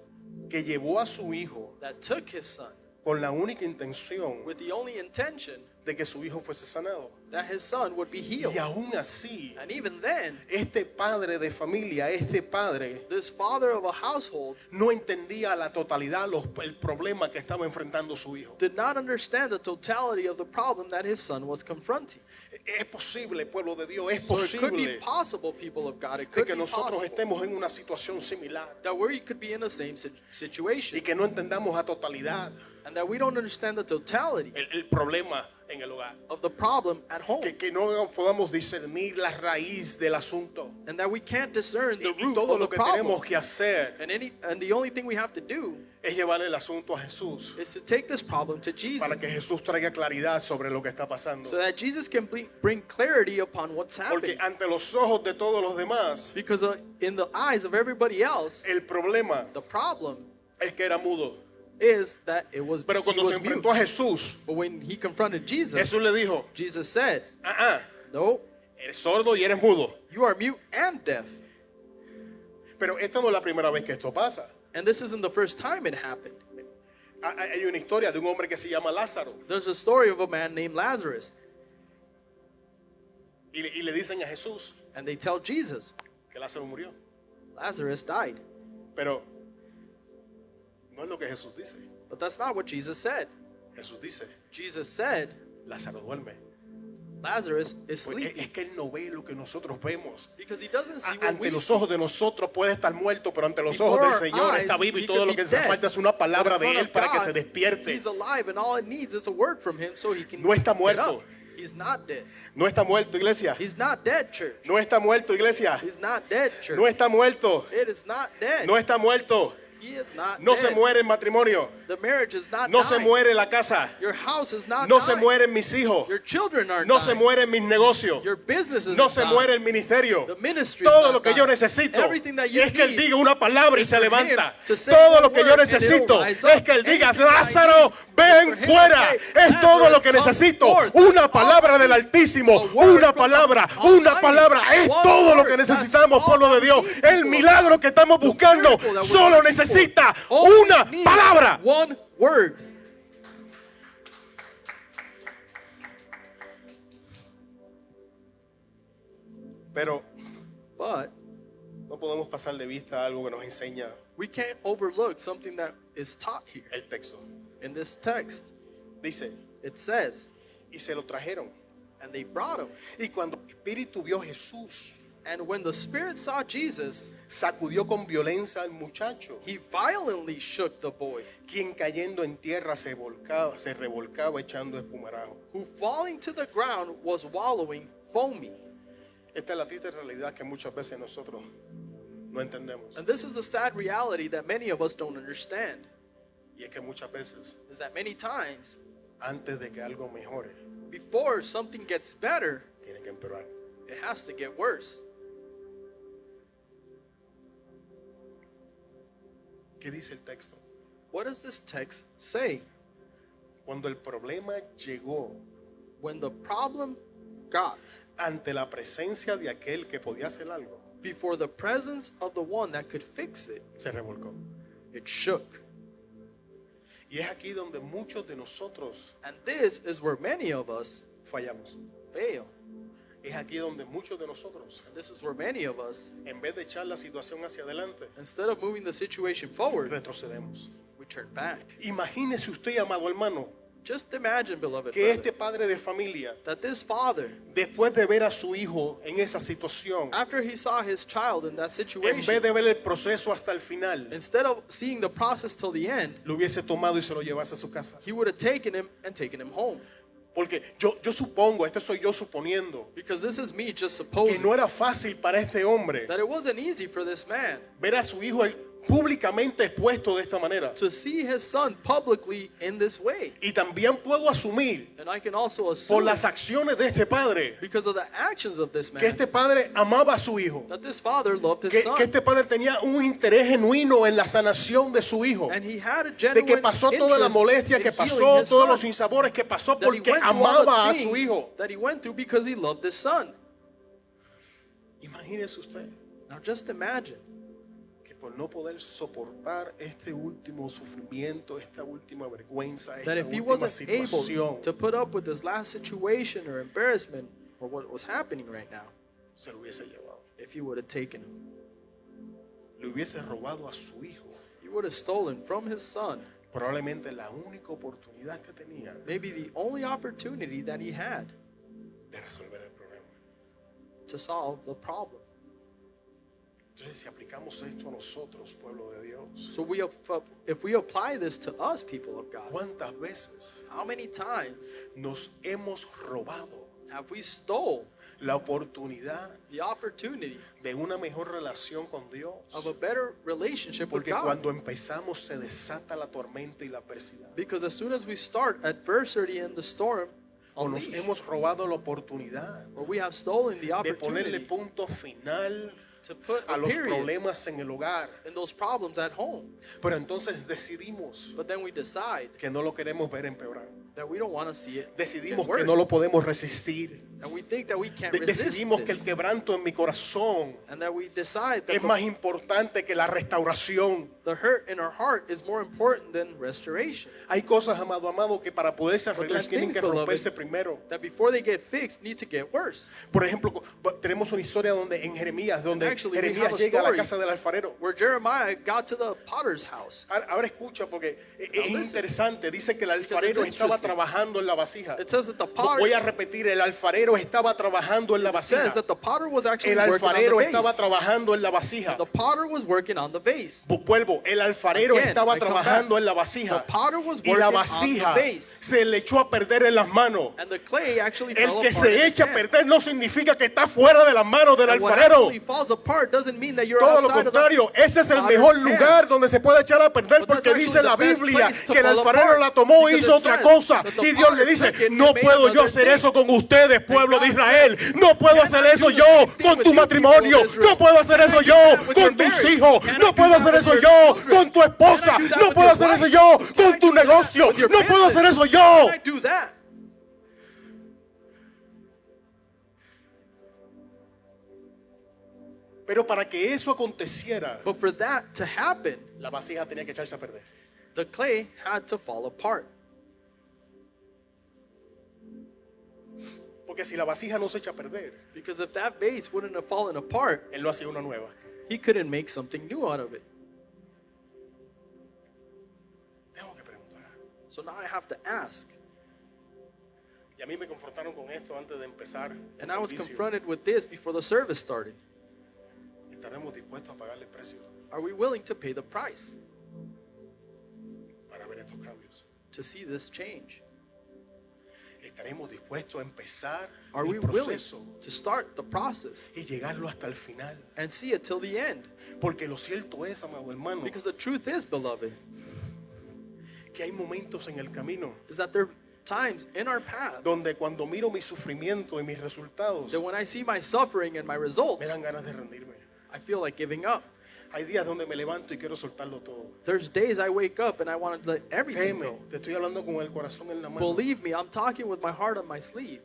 que llevó a su hijo that took his son con la única intención with the only intention de que su hijo fuese sanado. that his son would be healed. Y aún así, And even then, este padre de familia, este padre, this father of a household no entendía a la totalidad el problema que estaba enfrentando su hijo. did not understand the totality of the problem that his son was confronting. Es posible, pueblo de Dios, es So it could be posible possible, people of God, it de could que be nosotros possible estemos en una situación similar that we could be in the same situation y que no entendamos a totalidad and that we don't understand the totality el problema en el hogar. of the problem at home Que no podamos discernir la raíz del asunto. and that we can't discern the Y root todo of the lo que problem. tenemos que hacer And the only thing we have to do es llevar el asunto a Jesús is to take this problem to Jesus para que Jesús traiga claridad sobre lo que está pasando. so that Jesus can bring clarity upon what's happening. Porque ante los ojos de todos los demás, Because in the eyes of everybody else, el problema the problem es que era mudo. is that it was, Pero he cuando se was mute. enfrentó a Jesús, But when he confronted Jesus, Jesús le dijo, Jesus said, no, eres sordo y eres mudo. you are mute and deaf. Pero esta no es la primera vez que esto pasa. And this isn't the first time it happened. Hay una historia de un hombre que se llama Lázaro. There's a story of a man named Lazarus. Y le dicen a Jesús And they tell Jesus, que Lázaro murió. Lazarus died. Pero no es lo que Jesús dice. But that's not what Jesus said. Jesús dice, Jesus said, Lázaro duerme. Lazarus is Pues sleeping. es que él no ve lo que nosotros vemos. Because he doesn't see what Ante we los see. ojos de nosotros puede estar muerto, pero ante los Before ojos del our Señor eyes, está vivo y he todo could lo que be hace dead. falta es una palabra But in de front Él of para que se God, despierte. He's alive and all it needs is a word from him so he can No está get muerto. up. He's not dead. No está muerto, iglesia. He's not dead, church. No está muerto, iglesia. He's not dead, church. No está muerto. It is not dead. No está muerto. He is not No dead. se muere el matrimonio. The marriage is not No se dying. muere la casa. Your house is not No se dying. mueren mis hijos. Your children are No se dying. mueren mis negocios. Your business is No not se dying. muere el ministerio. The ministry is Todo not lo que yo dying. necesito Everything that you es que Él need diga una palabra y is se for him levanta. to say Todo one lo que yo word and it'll necesito rise es up. que Él diga, Anything that I Lázaro, need ven is for him to fuera. say, Es todo lo que Lazarus, necesito. come forth. Una That's palabra all I del need. Altísimo. A word Una from palabra. the Una Almighty. palabra. Es One todo lo word. que That's necesitamos, all pueblo de we Dios. need, El people. milagro que estamos buscando miracle that we're solo looking for necesita only una needs palabra. One word. Pero But no podemos pasar de vista algo que nos enseña we can't overlook something that is taught here. el texto. In this text, Dice, it says, y se lo trajeron. and they brought him. Y cuando el Espíritu vio a Jesús, And when the Spirit saw Jesus, sacudió con violencia al muchacho, he violently shook the boy, quien cayendo en tierra se revolcaba echando espumarajo. who falling to the ground was wallowing, foaming. Esta es la triste realidad que muchas veces nosotros no entendemos. And this is the sad reality that many of us don't understand, Y es que muchas veces, is that many times, antes de que algo mejore, before something gets better, tiene que empeorar. it has to get worse. ¿Qué dice el texto? What does this text say? Cuando el problema llegó When the problem got ante la presencia de aquel que podía hacer algo, before the presence of the one that could fix it, se revolcó. it shook. Y es aquí donde muchos de nosotros And this is where many of us fallamos. fail. Es aquí donde muchos de nosotros, And this is where many of us, en vez de echar la situación hacia adelante, instead of moving the situation forward, retrocedemos. we turn back. Imagínese usted, amado hermano, Just imagine, beloved que brother, este padre de familia, that this father, después de ver a su hijo en esa situación, after he saw his child in that en vez situation, de ver el proceso hasta el final, instead of seeing the process till the end, lo hubiese tomado y se lo llevase a su casa. he would have taken him and taken him home. Porque yo supongo, esto soy yo suponiendo, because this is me just que supposing no era fácil para este hombre that it wasn't easy for this man ver a su hijo públicamente expuesto de esta manera. to see his son publicly in this way. Y también puedo asumir And I can also por assume, las acciones de este padre, because of the actions of this man, que este padre amaba a su hijo, that this father loved his que son. este padre tenía un interés genuino en la sanación de su hijo, And he had a de genuine que pasó toda la interest molestia in que healing pasó, his todos son. los sinsabores que pasó, That he porque went through all the amaba a su things hijo. that he went through because he loved his son. Imagínese usted Now just imagine que por no poder soportar este último sufrimiento, esta última vergüenza, that esta if he última wasn't able situación, to put up with this last situation or embarrassment or what was happening right now, se lo hubiese llevado. if he would have taken him, Le hubiese robado a su hijo, he would have stolen from his son probablemente la única oportunidad que tenía maybe the only opportunity that he had de resolver el problema. to solve the problem. Entonces, si aplicamos esto a nosotros, pueblo de Dios, So if we apply this to us, people of God, ¿cuántas veces how many times nos hemos robado have we stole la oportunidad the opportunity de una mejor relación con Dios? of a better relationship with Porque God? cuando empezamos se desata la tormenta y la adversidad. Because as soon as we start adversity and the storm, O nos unleash, hemos robado la oportunidad or we have stolen the de ponerle opportunity punto final to put a a los period problemas en el hogar. in those problems at home. Pero entonces decidimos But then we decide que no lo queremos ver empeorar. that we don't want to see it get Decidimos que worse. no lo podemos resistir. And we think that we can't resist Decidimos que el this. quebranto en mi corazón And that we decide that es más importante que la restauración. the hurt in our heart is more important than restoration. Hay cosas, amado, que para poderse But arreglar there's tienen things, que beloved, romperse primero. that before they get fixed need to get worse. Por ejemplo, tenemos una historia donde en Jeremías, donde Actually, we Jeremías have a llega a la story casa del alfarero. Where Jeremiah got to the potter's house. Ahora escucha porque es listen. interesante. Dice que el alfarero it's estaba interesting. trabajando en la vasija. It says that the potter, Voy a repetir, el alfarero estaba trabajando en la it says vasija. that the potter was actually El working on alfarero the estaba vase. trabajando en la vasija. The potter was working on the vase. Vuelvo, el alfarero Again, estaba I come trabajando back. en la vasija. The potter was Y la working on vasija the vase. se le echó a perder en las manos. And the clay actually El fell que apart in se his echa a hand. perder no significa que está fuera de las manos del And what alfarero. actually falls apart doesn't mean that you're Todo lo outside contrario, of the ese es el potter's mejor hands. lugar donde se puede echar a perder, But that's porque dice actually la the best Biblia place to que el fall alfarero apart, la tomó e because hizo it otra says cosa. that the Y Dios le potter dice, took it and no made puedo yo another hacer thing. eso con ustedes, pueblo de God Israel. said, No puedo "Cannot hacer do eso the yo same thing con with tu you, matrimonio. people of Israel. No puedo hacer Cannot eso do yo that with con your tus marriage. hijos. Cannot No do puedo that hacer with eso your yo children. con tu esposa. Cannot do that No with puedo your hacer eso wife. yo con Cannot tu do that negocio. with your No puedo hacer business. eso yo. Can I do that? Pero para que eso aconteciera, But for that to happen, la vasija tenía que echarse a perder. the clay had to fall apart. Porque si la vasija no se echa a perder, Because if that vase wouldn't have fallen apart, él no hacía una nueva. he couldn't make something new out of it. Tengo que preguntar. So now I have to ask. Y a mí me confrontaron con esto antes de empezar el And I was servicio. confronted with this before the service started. ¿Estaremos dispuestos a pagarle el precio Are we willing to pay the price para ver estos cambios? to see this change? ¿Estaremos dispuestos a empezar Are we el willing proceso to start the process y llegarlo hasta el final? and see it till the end? Porque lo cierto es, amado hermano, Because the truth is, beloved, que hay momentos en el camino is that there are times in our path donde cuando miro mi sufrimiento y mis resultados, that when I see my suffering and my results, me dan ganas de rendirme. I feel like giving up. Hay días donde me levanto y quiero soltarlo todo. There's days I wake up and I want to let everything Créeme, go. te estoy hablando con el corazón en la mano. Believe me, I'm talking with my heart on my sleeve.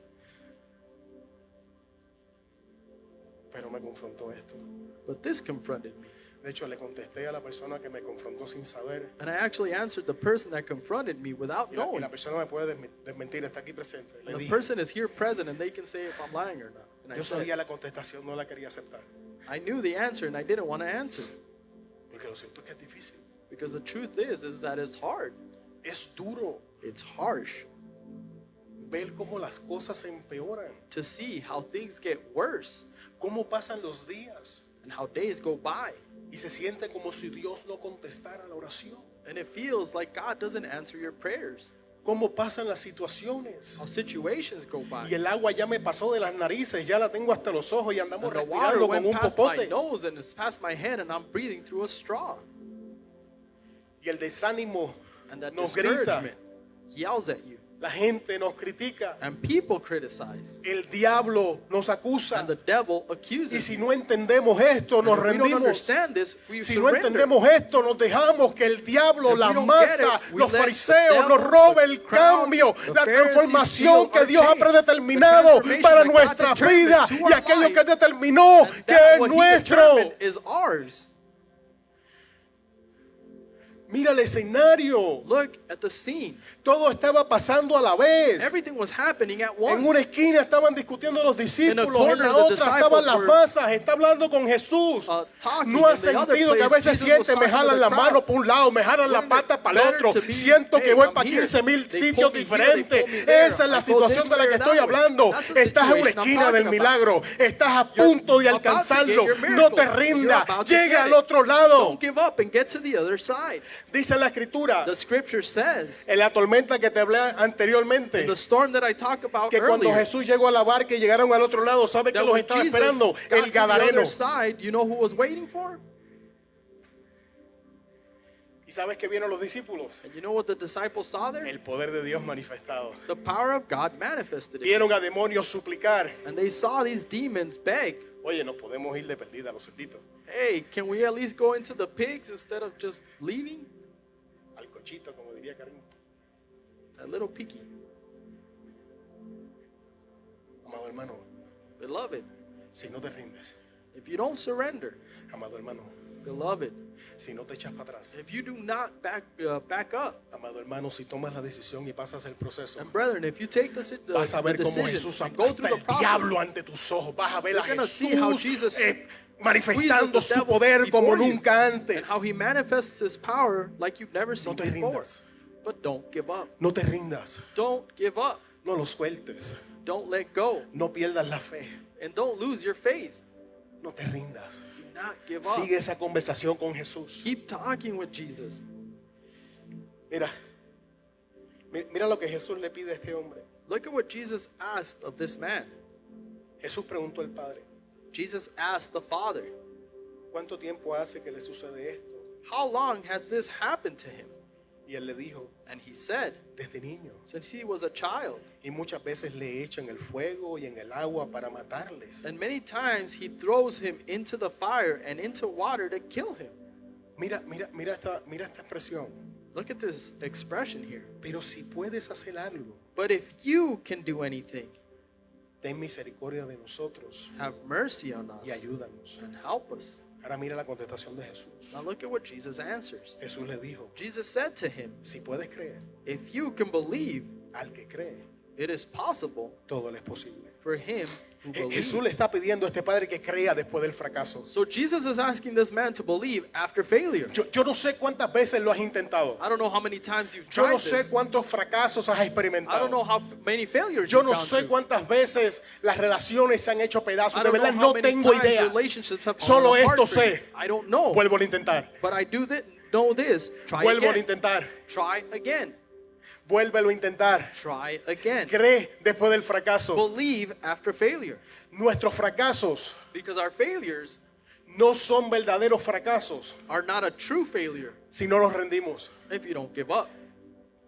Pero me confrontó esto. But this confronted me. De hecho, le contesté a la persona que me confrontó sin saber. And I actually answered the person that confronted me without Y knowing. la persona me puede desmentir, está aquí presente. Le And the dije, person is here present and they can say if I'm lying or not. And I yo said, sabía la contestación, no la quería aceptar. I knew the answer and I didn't want to answer. Porque lo cierto es que es difícil. Because the truth is that it's hard. Es duro It's harsh ver cómo las cosas se empeoran. to see how things get worse Cómo pasan los días. and how days go by. Y se siente como si Dios no contestara la oración. And it feels like God doesn't answer your prayers. cómo pasan las situaciones. how situations go by. Y el agua ya me pasó de las narices, ya la tengo hasta los ojos y andamos And the water respirando went con un past my popote. nose and it's past my head and I'm breathing through a straw. Y el desánimo And that nos grita, discouragement yells at you. la gente nos critica, And people criticize. el diablo nos acusa. And the devil Y accuses si you. no entendemos esto, And nos if we don't rendimos. understand this, we Si no surrender. entendemos esto, nos dejamos que el diablo, If la we don't masa, get it, we los let the fariseos devil, nos robe the el crowd, cambio, the la Pharisees transformación steal que our Dios ha change, predeterminado the transformation para that God nuestras determined vidas to y our aquello life. que Él determinó And que that es what he nuestro. determined is ours. Mira el escenario. Look at the scene. Todo estaba pasando a la vez. Everything was happening at En una once. esquina estaban discutiendo los discípulos, en corner, la the otra estaban disciples las were, masas, está hablando con Jesús. Talking. No ha In the other sentido que a place, veces Jesus was siente, me talking to jalan the la crowd. mano por un lado, me jalan la Wouldn't it pata para el better otro. to be, Siento que hey, voy I'm para here. 15,000 They sitios pulled me here, they diferentes. pulled me there. Esa es la I go situación this de la way que or estoy that way. hablando. That's the Estás en una situation I'm esquina del talking about. milagro. Estás a You're punto de about to get alcanzarlo. your No miracle. te You're rindas. about to Llega get al it. otro lado. Don't give up and get to the other side. Dice la escritura, The scripture says, en la tormenta que te hablé anteriormente, in the storm that I talked about que cuando earlier, Jesús llegó a la barca y llegaron al otro lado, ¿sabe qué that los when estaba Jesus esperando? got El to the Gadareno. other side, you know who was waiting for? ¿Y sabes qué vieron los discípulos? And you know what the disciples saw there? El poder de Dios manifestado. The power of God manifested it. Vieron a demonios suplicar. And they saw these demons beg, Oye, nos podemos ir de perdida a los cerditos, hey, can we at least go into the pigs instead of just leaving? al cochito, como diría Karim. That little piggy. Amado hermano, Beloved, si no te rindes, if you don't surrender, amado hermano, beloved, si no te echas para atrás, if you do not back up, amado hermano, si tomas la decisión y pasas el proceso, and brethren, if you take the vas a ver cómo decision Jesús and go aplasta through the el process, diablo ante tus ojos. Vas a ver a you're gonna see how Jesús Jesus manifestando squeezes the su devil poder como before you, nunca antes. and how he manifests his power like you've never No seen te before. rindas, But don't give up. no te rindas, Don't give up. no lo sueltes, Don't let go. no pierdas la fe, And don't lose your faith. no te rindas. Do not give up. Sigue esa conversación con Jesús. Keep talking with Jesus. Mira, mira lo que Jesús le pide a este hombre. Look at what Jesus asked of this man. Jesús preguntó al Padre, Jesus asked the Father, ¿cuánto tiempo hace que le sucede esto? how long has this happened to him? Y él le dijo, And he said, desde niño. since he was a child. Y muchas veces le echan el fuego y en el agua para matarles. And many times he throws him into the fire and into water to kill him. Mira esta expresión. Look at this expression here. Pero si puedes hacer algo, But if you can do anything, ten misericordia de nosotros have mercy on y us ayúdanos. and help us. Ahora mira la contestación de Jesús. Now look at what Jesus answers. Jesús le dijo, Jesus said to him, si puedes creer, if you can believe, al que cree, it is possible todo le es posible. for him who believes. Jesús le está pidiendo a este padre que crea después del fracaso. So Jesus is asking this man to believe after failure. Yo no sé cuántas veces lo has intentado. I don't know how many times you've Yo tried no sé this. cuántos fracasos has I experimentado. don't know how many failures Yo you've no gone sé through. cuántas veces las relaciones se han hecho pedazos. I De don't know verdad how no many tengo times idea. relationships have Solo fallen apart esto for you. sé. I don't know. Vuelvo a intentar. But I do know this. Try Vuelvo a again. intentar. Try again. Vuélvelo a intentar. Try again. Cree después del fracaso. Believe after failure. Nuestros fracasos Because our failures no son verdaderos fracasos are not a true failure si no nos rendimos. if you don't give up.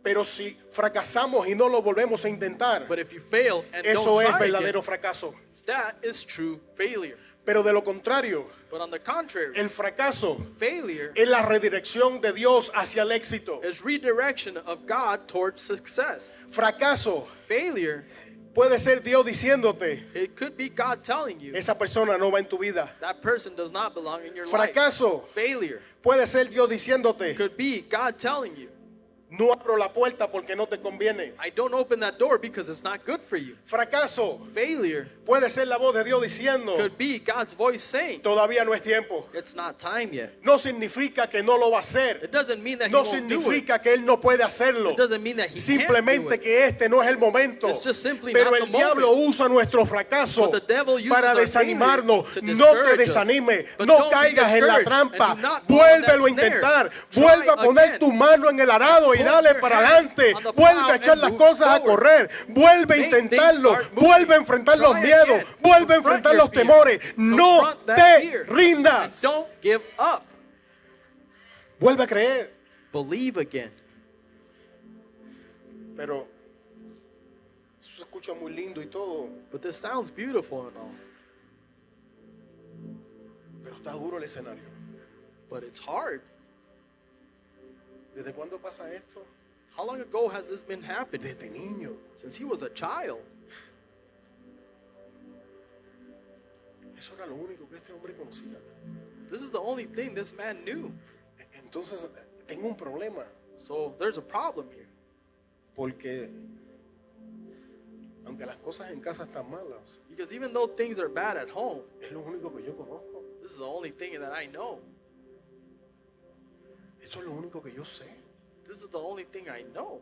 Pero si fracasamos y no lo volvemos a intentar, But if you fail and eso don't es try verdadero again, fracaso. that is true failure. Pero de lo contrario, But on the contrary, el fracaso failure es la redirección de Dios hacia el éxito. is redirection of God towards success. Fracaso Failure, puede ser Dios diciéndote, it could be God telling you esa persona no va en tu vida. that person does not belong in your life. Fracaso Failure puede ser Dios diciéndote, could be God telling you, no abro la puerta porque no te conviene. I don't open that door because it's not good for you. Fracaso Failure puede ser la voz de Dios diciendo, could be God's voice saying, todavía no es tiempo. it's not time yet. No significa que no lo va a hacer. It doesn't mean that he No won't do it. significa que Él no puede hacerlo. It doesn't mean that he can't do Simplemente it. que este no es el momento. It's just simply Pero not el the diablo moment. usa nuestro fracaso But the devil uses para our desanimarnos. failure to No te discourage us. desanimes. But No don't be caigas en la discouraged trampa. and do not fall in that Vuélvelo a snare. intentar. Try Vuelve a poner again. tu mano en el arado y Put dale your para hand adelante, on the vuelve plow a echar and las move cosas a forward. correr, vuelve a Make things intentarlo, start moving. vuelve a enfrentar los Try miedos, again. vuelve a Confront enfrentar your los fear. temores, no Confront that te fear. And rindas, don't give up. vuelve a creer. Believe again. Pero eso se escucha muy lindo y todo, But this sounds beautiful and all, pero está duro el escenario. but it's hard. ¿Desde cuándo pasa esto? How long ago has this been happening? Desde niño. Since he was a child. Eso era lo único que este hombre conocía. This is the only thing this man knew. Entonces, tengo un problema, So there's a problem here. porque aunque las cosas en casa están malas, Because even though things are bad at home, es lo único que yo conozco. this is the only thing that I know. Eso es lo único que yo sé. This is the only thing I know.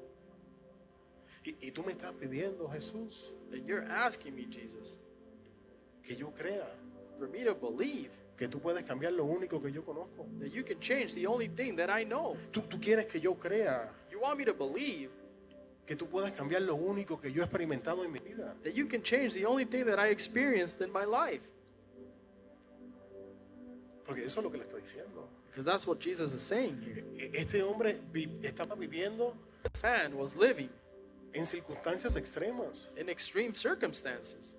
Y tú me estás pidiendo, Jesús, And you're asking me, Jesus, que yo crea for me to believe que tú puedes cambiar lo único que yo conozco. that you can change the only thing that I know. Tú quieres que yo crea You want me to believe que tú puedas cambiar lo único que yo he experimentado en mi vida. that you can change the only thing that I experienced in my life. Porque eso es lo que le está diciendo. Because that's what Jesus is saying here. Este hombre estaba viviendo This man was living en circunstancias extremas. in extreme circumstances.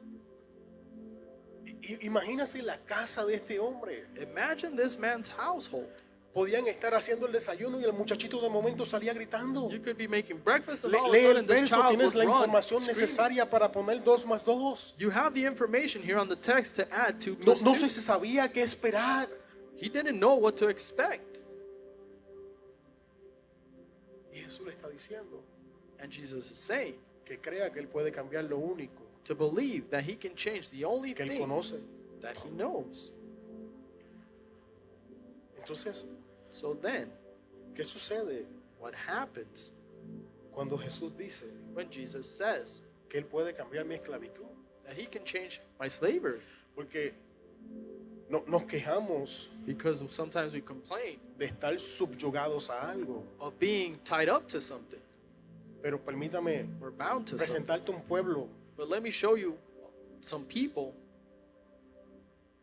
Imagínate la casa de este hombre. Imagine this man's household. Podían estar haciendo el desayuno y el muchachito de momento salía gritando. You could be making breakfast and Le- all of a lee el sudden this verso, child tienes would la run, información screaming. necesaria para poner 2 más 2. You have the information here on the text to add 2 No, plus no 2. sé si sabía qué esperar. He didn't know what to expect. Y Jesús le está diciendo And Jesus is saying que crea que Él puede cambiar lo único to believe that he can change the only que Él thing conoce. that he knows. Entonces, So then, ¿qué sucede what happens cuando Jesús dice when Jesus says que Él puede cambiar mi esclavitud? that he can change my slavery? Porque nos quejamos Because sometimes we complain de estar subyugados a algo. of being tied up to something. Pero permítame We're bound to something. presentarte un pueblo But let me show you some people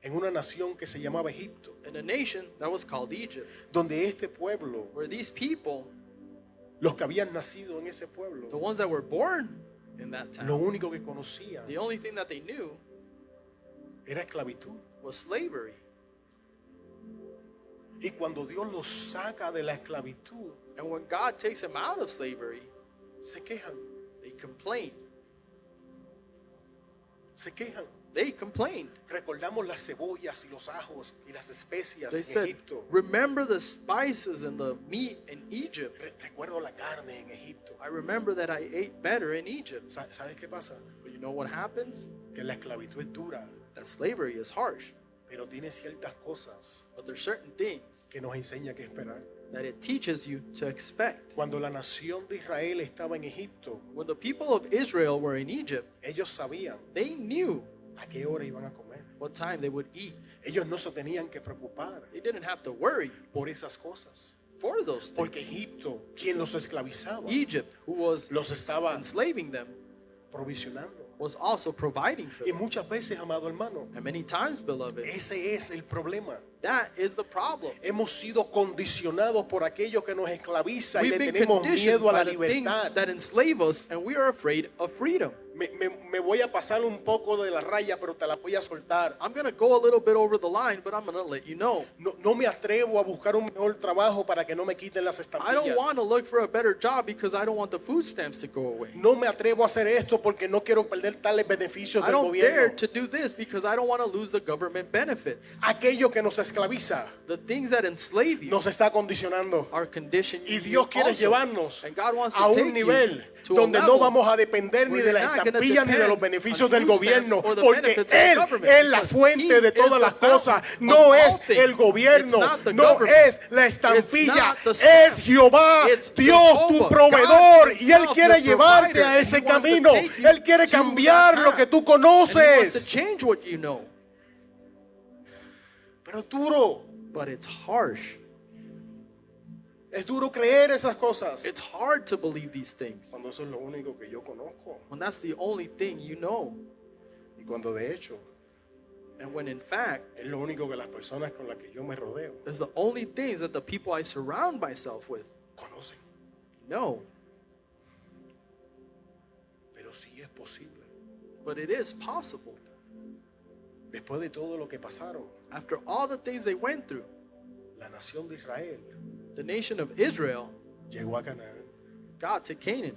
en una nación que se llamaba Egipto, in a nation that was called Egypt, donde este pueblo, where these people, los que habían nacido en ese the pueblo, ones that were born in that lo town, único que conocían the only thing that they knew era esclavitud. was slavery. Y cuando Dios los saca de la esclavitud, And when God takes them out of slavery, se quejan, they complain. se quejan. They complained. Recordamos las cebollas y los ajos y las especias They en said, Egipto. remember the spices and the meat in Egypt. Recuerdo la carne en Egipto. I remember that I ate better in Egypt. ¿Sabes qué pasa? But you know what happens? Que la esclavitud es dura, That slavery is harsh. pero tiene ciertas cosas But there's certain things que nos enseña que esperar. that it teaches you to expect. Cuando la nación de Israel estaba en Egipto, When the people of Israel were in Egypt, ellos sabían they knew a qué hora iban a comer. what time they would eat. Ellos no se tenían que preocupar They didn't have to worry por esas cosas. for those Porque things. Egipto, quien los esclavizaba, Egypt, who was los estaba enslaving them, provisionando. was also providing for Y them. muchas veces, amado hermano, And many times, beloved, ese es el problema. that is the problem. Hemos sido condicionados por aquello que nos esclaviza y We've le been tenemos conditioned miedo a la by the things libertad. that enslave us, and we are afraid of freedom. Me voy a pasar un poco de la raya, pero te la voy a soltar. I'm going to go a little bit over the line, but I'm going to let you know. No me atrevo a buscar un mejor trabajo para que no me quiten las I don't estampillas. want to look for a better job because I don't want the food stamps to go away. No me atrevo a hacer esto porque no quiero perder tales beneficios I del don't dare gobierno. to do this because I don't want to lose the government benefits. Aquello que nos esclaviza The things that enslave you nos está condicionando. are conditioning Y you Dios quiere also. llevarnos And God wants a to take un nivel you to donde a no level vamos a depender ni where de you're las not gonna estampillas ni de los depend beneficios on del food gobierno, stamps or the porque benefits of the Él government, es la because fuente He de is todas the las cosas. fountain No of all es things. el gobierno, It's not the no government. es la estampilla, It's not the stamp. es Jehová, It's Dios tu Jehovah, proveedor, God y Él himself, quiere your llevarte provider, a and ese He wants to camino. take you Él quiere to cambiar that lo que path. tú And He wants to conoces. change what you know. Pero duro. But it's harsh. Es duro creer esas cosas. It's hard to believe these things Cuando eso es lo único que yo conozco. when that's the only thing you know. Y cuando de hecho And when in fact, es lo único que las personas con las que yo me rodeo it's the only things that the people I surround myself with conocen. know. Pero sí es posible. But it is possible. Después de todo lo que pasaron, After all the things they went through, la nación de Israel the nation of Israel llegó a Canaán got to Canaan,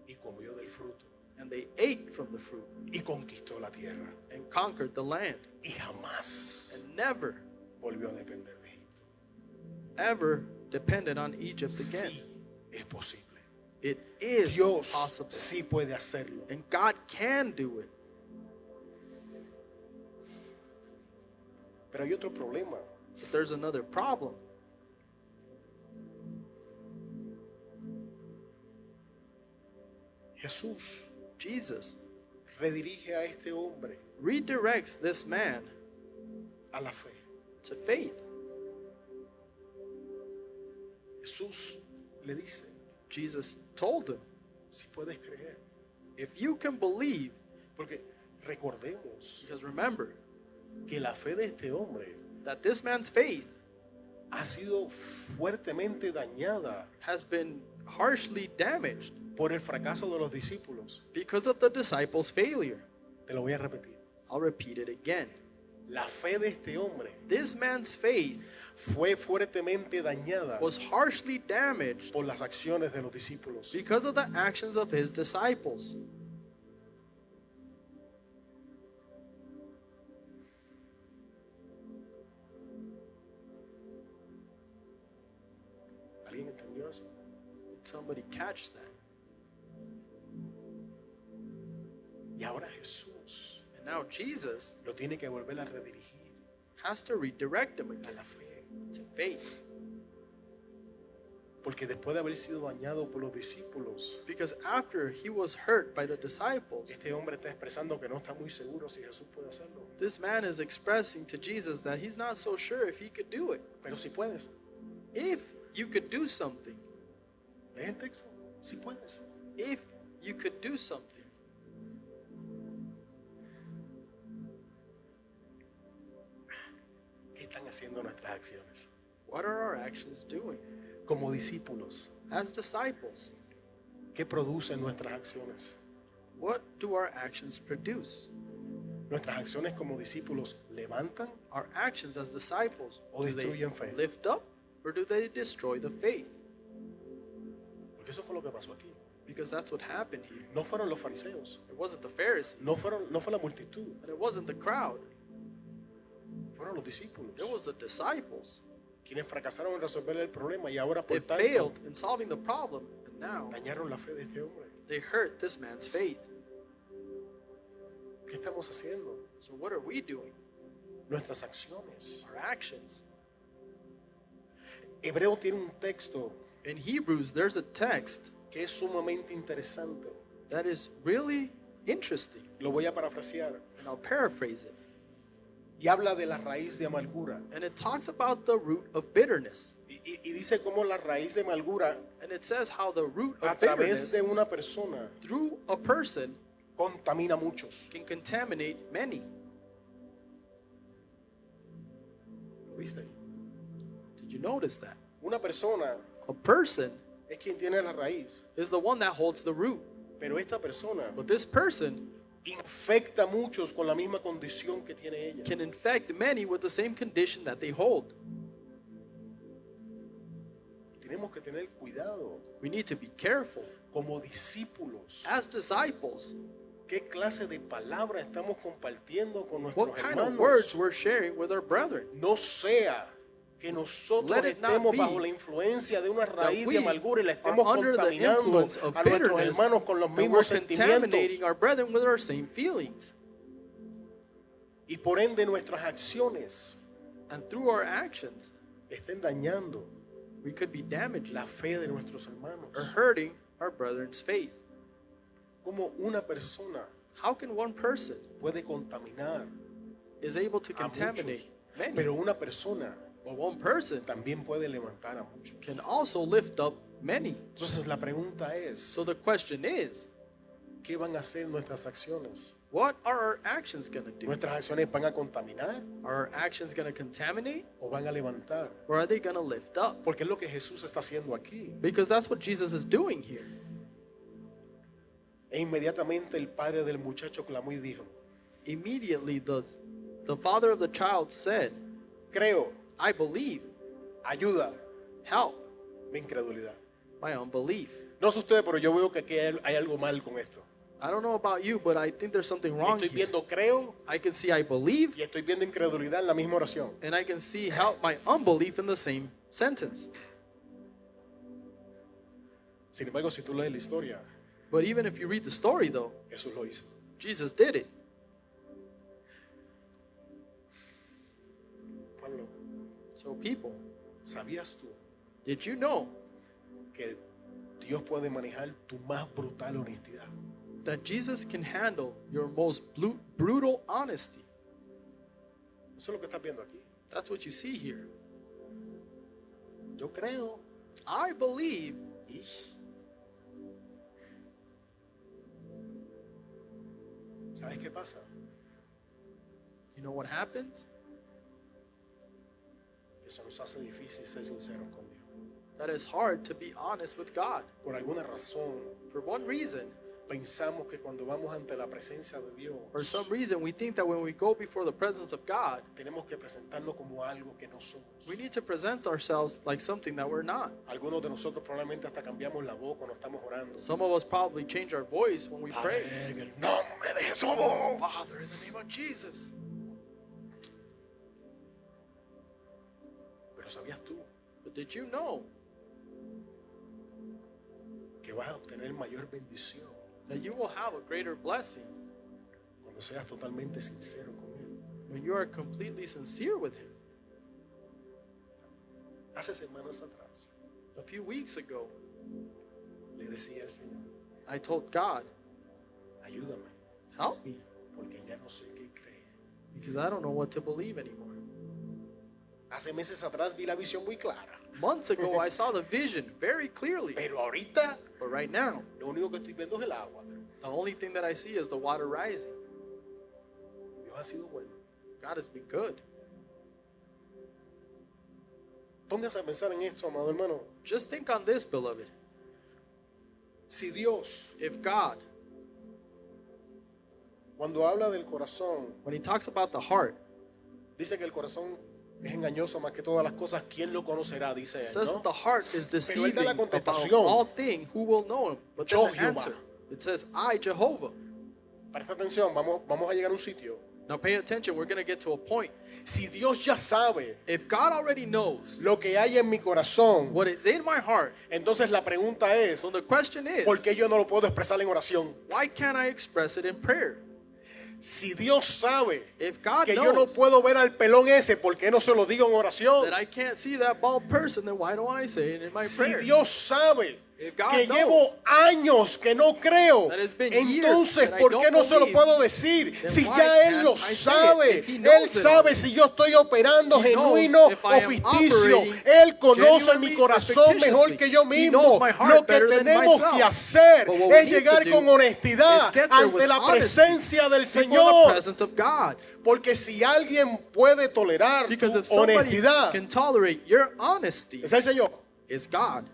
y comió del fruto and they ate from the fruit y conquistó la tierra and conquered the land, y jamás and never, volvió a depender de Egipto. ever depended on Egypt again. Sí es posible. It is Dios possible. sí puede hacerlo. And God can do it. Pero hay otro problema. But there's another problem. Jesús Jesus redirige a este hombre redirects this man a la fe. to faith. Jesús le dice, Jesus told him, si puedes creer. if you can believe, Porque recordemos because remember que la fe de este hombre that this man's faith ha sido fuertemente dañada has been harshly damaged por el fracaso de los discípulos. because of the disciples' failure. Te lo voy a repetir. I'll repeat it again. La fe de este hombre This man's faith fue fuertemente dañada was harshly damaged por las acciones de los discípulos. because of the actions of his disciples. ¿Alguien entendió eso? Did somebody catch that? Y ahora Jesús And now Jesus lo tiene que volver a redirigir has to redirect him a again la fe. to faith. Porque después de haber sido dañado por los discípulos, Because after he was hurt by the disciples, este hombre está expresando que no está muy seguro si Jesús puede hacerlo. this man is expressing to Jesus that he's not so sure if he could do it. Pero si puedes, If you could do something, lee el texto. Si puedes. if you could do something. ¿Qué están haciendo nuestras acciones? What are our actions doing? Como discípulos, As disciples, ¿qué producen nuestras acciones? what do our actions produce? Nuestras acciones como discípulos levantan Our actions as disciples, o do they destruyen fe. lift up or do they destroy the faith? Porque eso fue lo que pasó aquí. Because that's what happened here. No fueron los fariseos, It wasn't the Pharisees, no fue la multitud, and it wasn't the crowd. fueron los discípulos It was the disciples. quienes fracasaron en resolver el problema y ahora They por tanto failed in solving the problem, and now dañaron la fe de este hombre. they hurt this man's faith. ¿Qué estamos haciendo? So what are we doing? Nuestras acciones. Our actions. Hebreo tiene un texto In Hebrews, there's a text que es sumamente interesante. that is really interesting, Lo voy a parafrasear. and I'll paraphrase it. Y habla de la raíz de amargura. And it talks about the root of bitterness. Y dice cómo la raíz de amargura And it says how the root a of través bitterness de una persona through a person contamina a muchos. can contaminate many. ¿Lo viste? Did you notice that? Una persona A person es quien tiene la raíz, is the one that holds the root. pero esta persona But this person infecta a muchos con la misma condición que tiene ella. can infect many with the same condition that they hold. Tenemos que tener cuidado We need to be careful. como discípulos. As disciples, ¿Qué clase de palabra estamos compartiendo con nuestros what kind of hermanos? words we're sharing with our brethren. No sea que nosotros Let it not estemos be bajo la influencia de una raíz we de amargura y la estemos are under the contaminando influence of a nuestros bitterness hermanos con los and we're mismos sentimientos contaminating our brethren with our same feelings. y por ende nuestras acciones And through our actions, estén dañando we could be damaging la fe de nuestros hermanos. or hurting our brethren's faith. Como una persona How can one person puede contaminar is able to a contaminate muchos, many, pero una persona But one person también puede levantar a muchos. can also lift up many. Entonces la pregunta es, So the question is, ¿qué van a hacer nuestras acciones? what are our actions going to do? ¿Nuestras acciones van a contaminar Are our actions going to contaminate, o van a levantar? or are they going to lift up? Porque es lo que Jesús está haciendo aquí. Because that's what Jesus is doing here. E inmediatamente el padre del muchacho clamó y dijo, Immediately the father of the child said, creo, I believe, ayuda help mi incredulidad. my unbelief. No sé ustedes, pero yo veo que aquí hay algo mal con esto. I don't know about you, but I think there's something wrong Estoy here. viendo creo I can see I believe, y estoy viendo incredulidad en la misma oración. and I can see help my unbelief in the same sentence. Sin embargo, si tú lees la historia, But even if you read the story, though, Jesús lo hizo. Jesus did it. Pablo, So people, ¿sabías tú did you know que Dios puede manejar tu más brutal honestidad? that Jesus can handle your most brutal honesty? Eso es lo que estás viendo aquí. That's what you see here. Yo creo. I believe. Ish. ¿Sabes qué pasa? You know what happens? Eso nos hace difícil ser sinceros con Dios. That it's hard to be honest with God. Por alguna razón, For one reason, pensamos que cuando vamos ante la presencia de Dios, for some reason, we think that when we go before the presence of God, tenemos que presentarnos como algo que no somos. we need to present ourselves like something that we're not. Algunos de nosotros probablemente hasta cambiamos la voz cuando estamos orando. Some of us probably change our voice when we Padre, pray. en el nombre de Jesús. Father, in the name of Jesus. Pero ¿sabías tú But did you know que vas a obtener mayor bendición that you will have a greater blessing cuando seas totalmente sincero con Él? when you are completely sincere with Him? Hace semanas atrás A few weeks ago, le decía al Señor, I told God, ayúdame, help me, porque ya no sé qué creer. because I don't know what to believe anymore. Hace meses atrás vi la visión muy clara, Months ago, I saw the vision very clearly. pero ahorita But right now, lo único que estoy viendo es el agua. the only thing that I see is the water rising. Dios ha sido bueno. God has been good. Póngase a pensar en esto, amado hermano. Just think on this, beloved. Si Dios, If God, cuando habla del corazón, when He talks about the heart, dice que el corazón es engañoso más que todas las cosas, ¿quién lo conocerá? Dice él, says ¿no? the heart is Pero él da la deceiving about contestación. all things. Who will know Him? But then Yo, the Jehová. answer, it says, I, Jehovah. Presta atención, vamos a llegar a un sitio. Now pay attention, we're going to get to a point. Si Dios ya sabe If God already knows lo que hay en mi corazón, what is in my heart, entonces la pregunta es, so the question is, ¿por qué yo no lo puedo expresar en oración? why can't I express it in prayer? Si Dios sabe If God que yo no knows puedo ver al pelón ese, ¿por qué no se lo digo en oración? that I can't see that bald person, then why don't I say it in my Si prayer? Dios sabe If God que knows llevo años que no creo, that it's been years entonces that I ¿por don't qué no se lo believe, puedo decir? then Si why ya Él can't lo I say it? sabe, If He knows Él it sabe already. si yo estoy operando He knows genuino if o I am ficticio. operating Él conoce genuinely mi or corazón mejor fictitiously. que yo He mismo. knows my heart Lo que better than tenemos myself. que hacer But what we es need to llegar do con honestidad is get there ante with la honesty presencia del before the Señor. presence of God. Porque si alguien puede tolerar Because tu if somebody honestidad, can tolerate your honesty, es el Señor. it's God.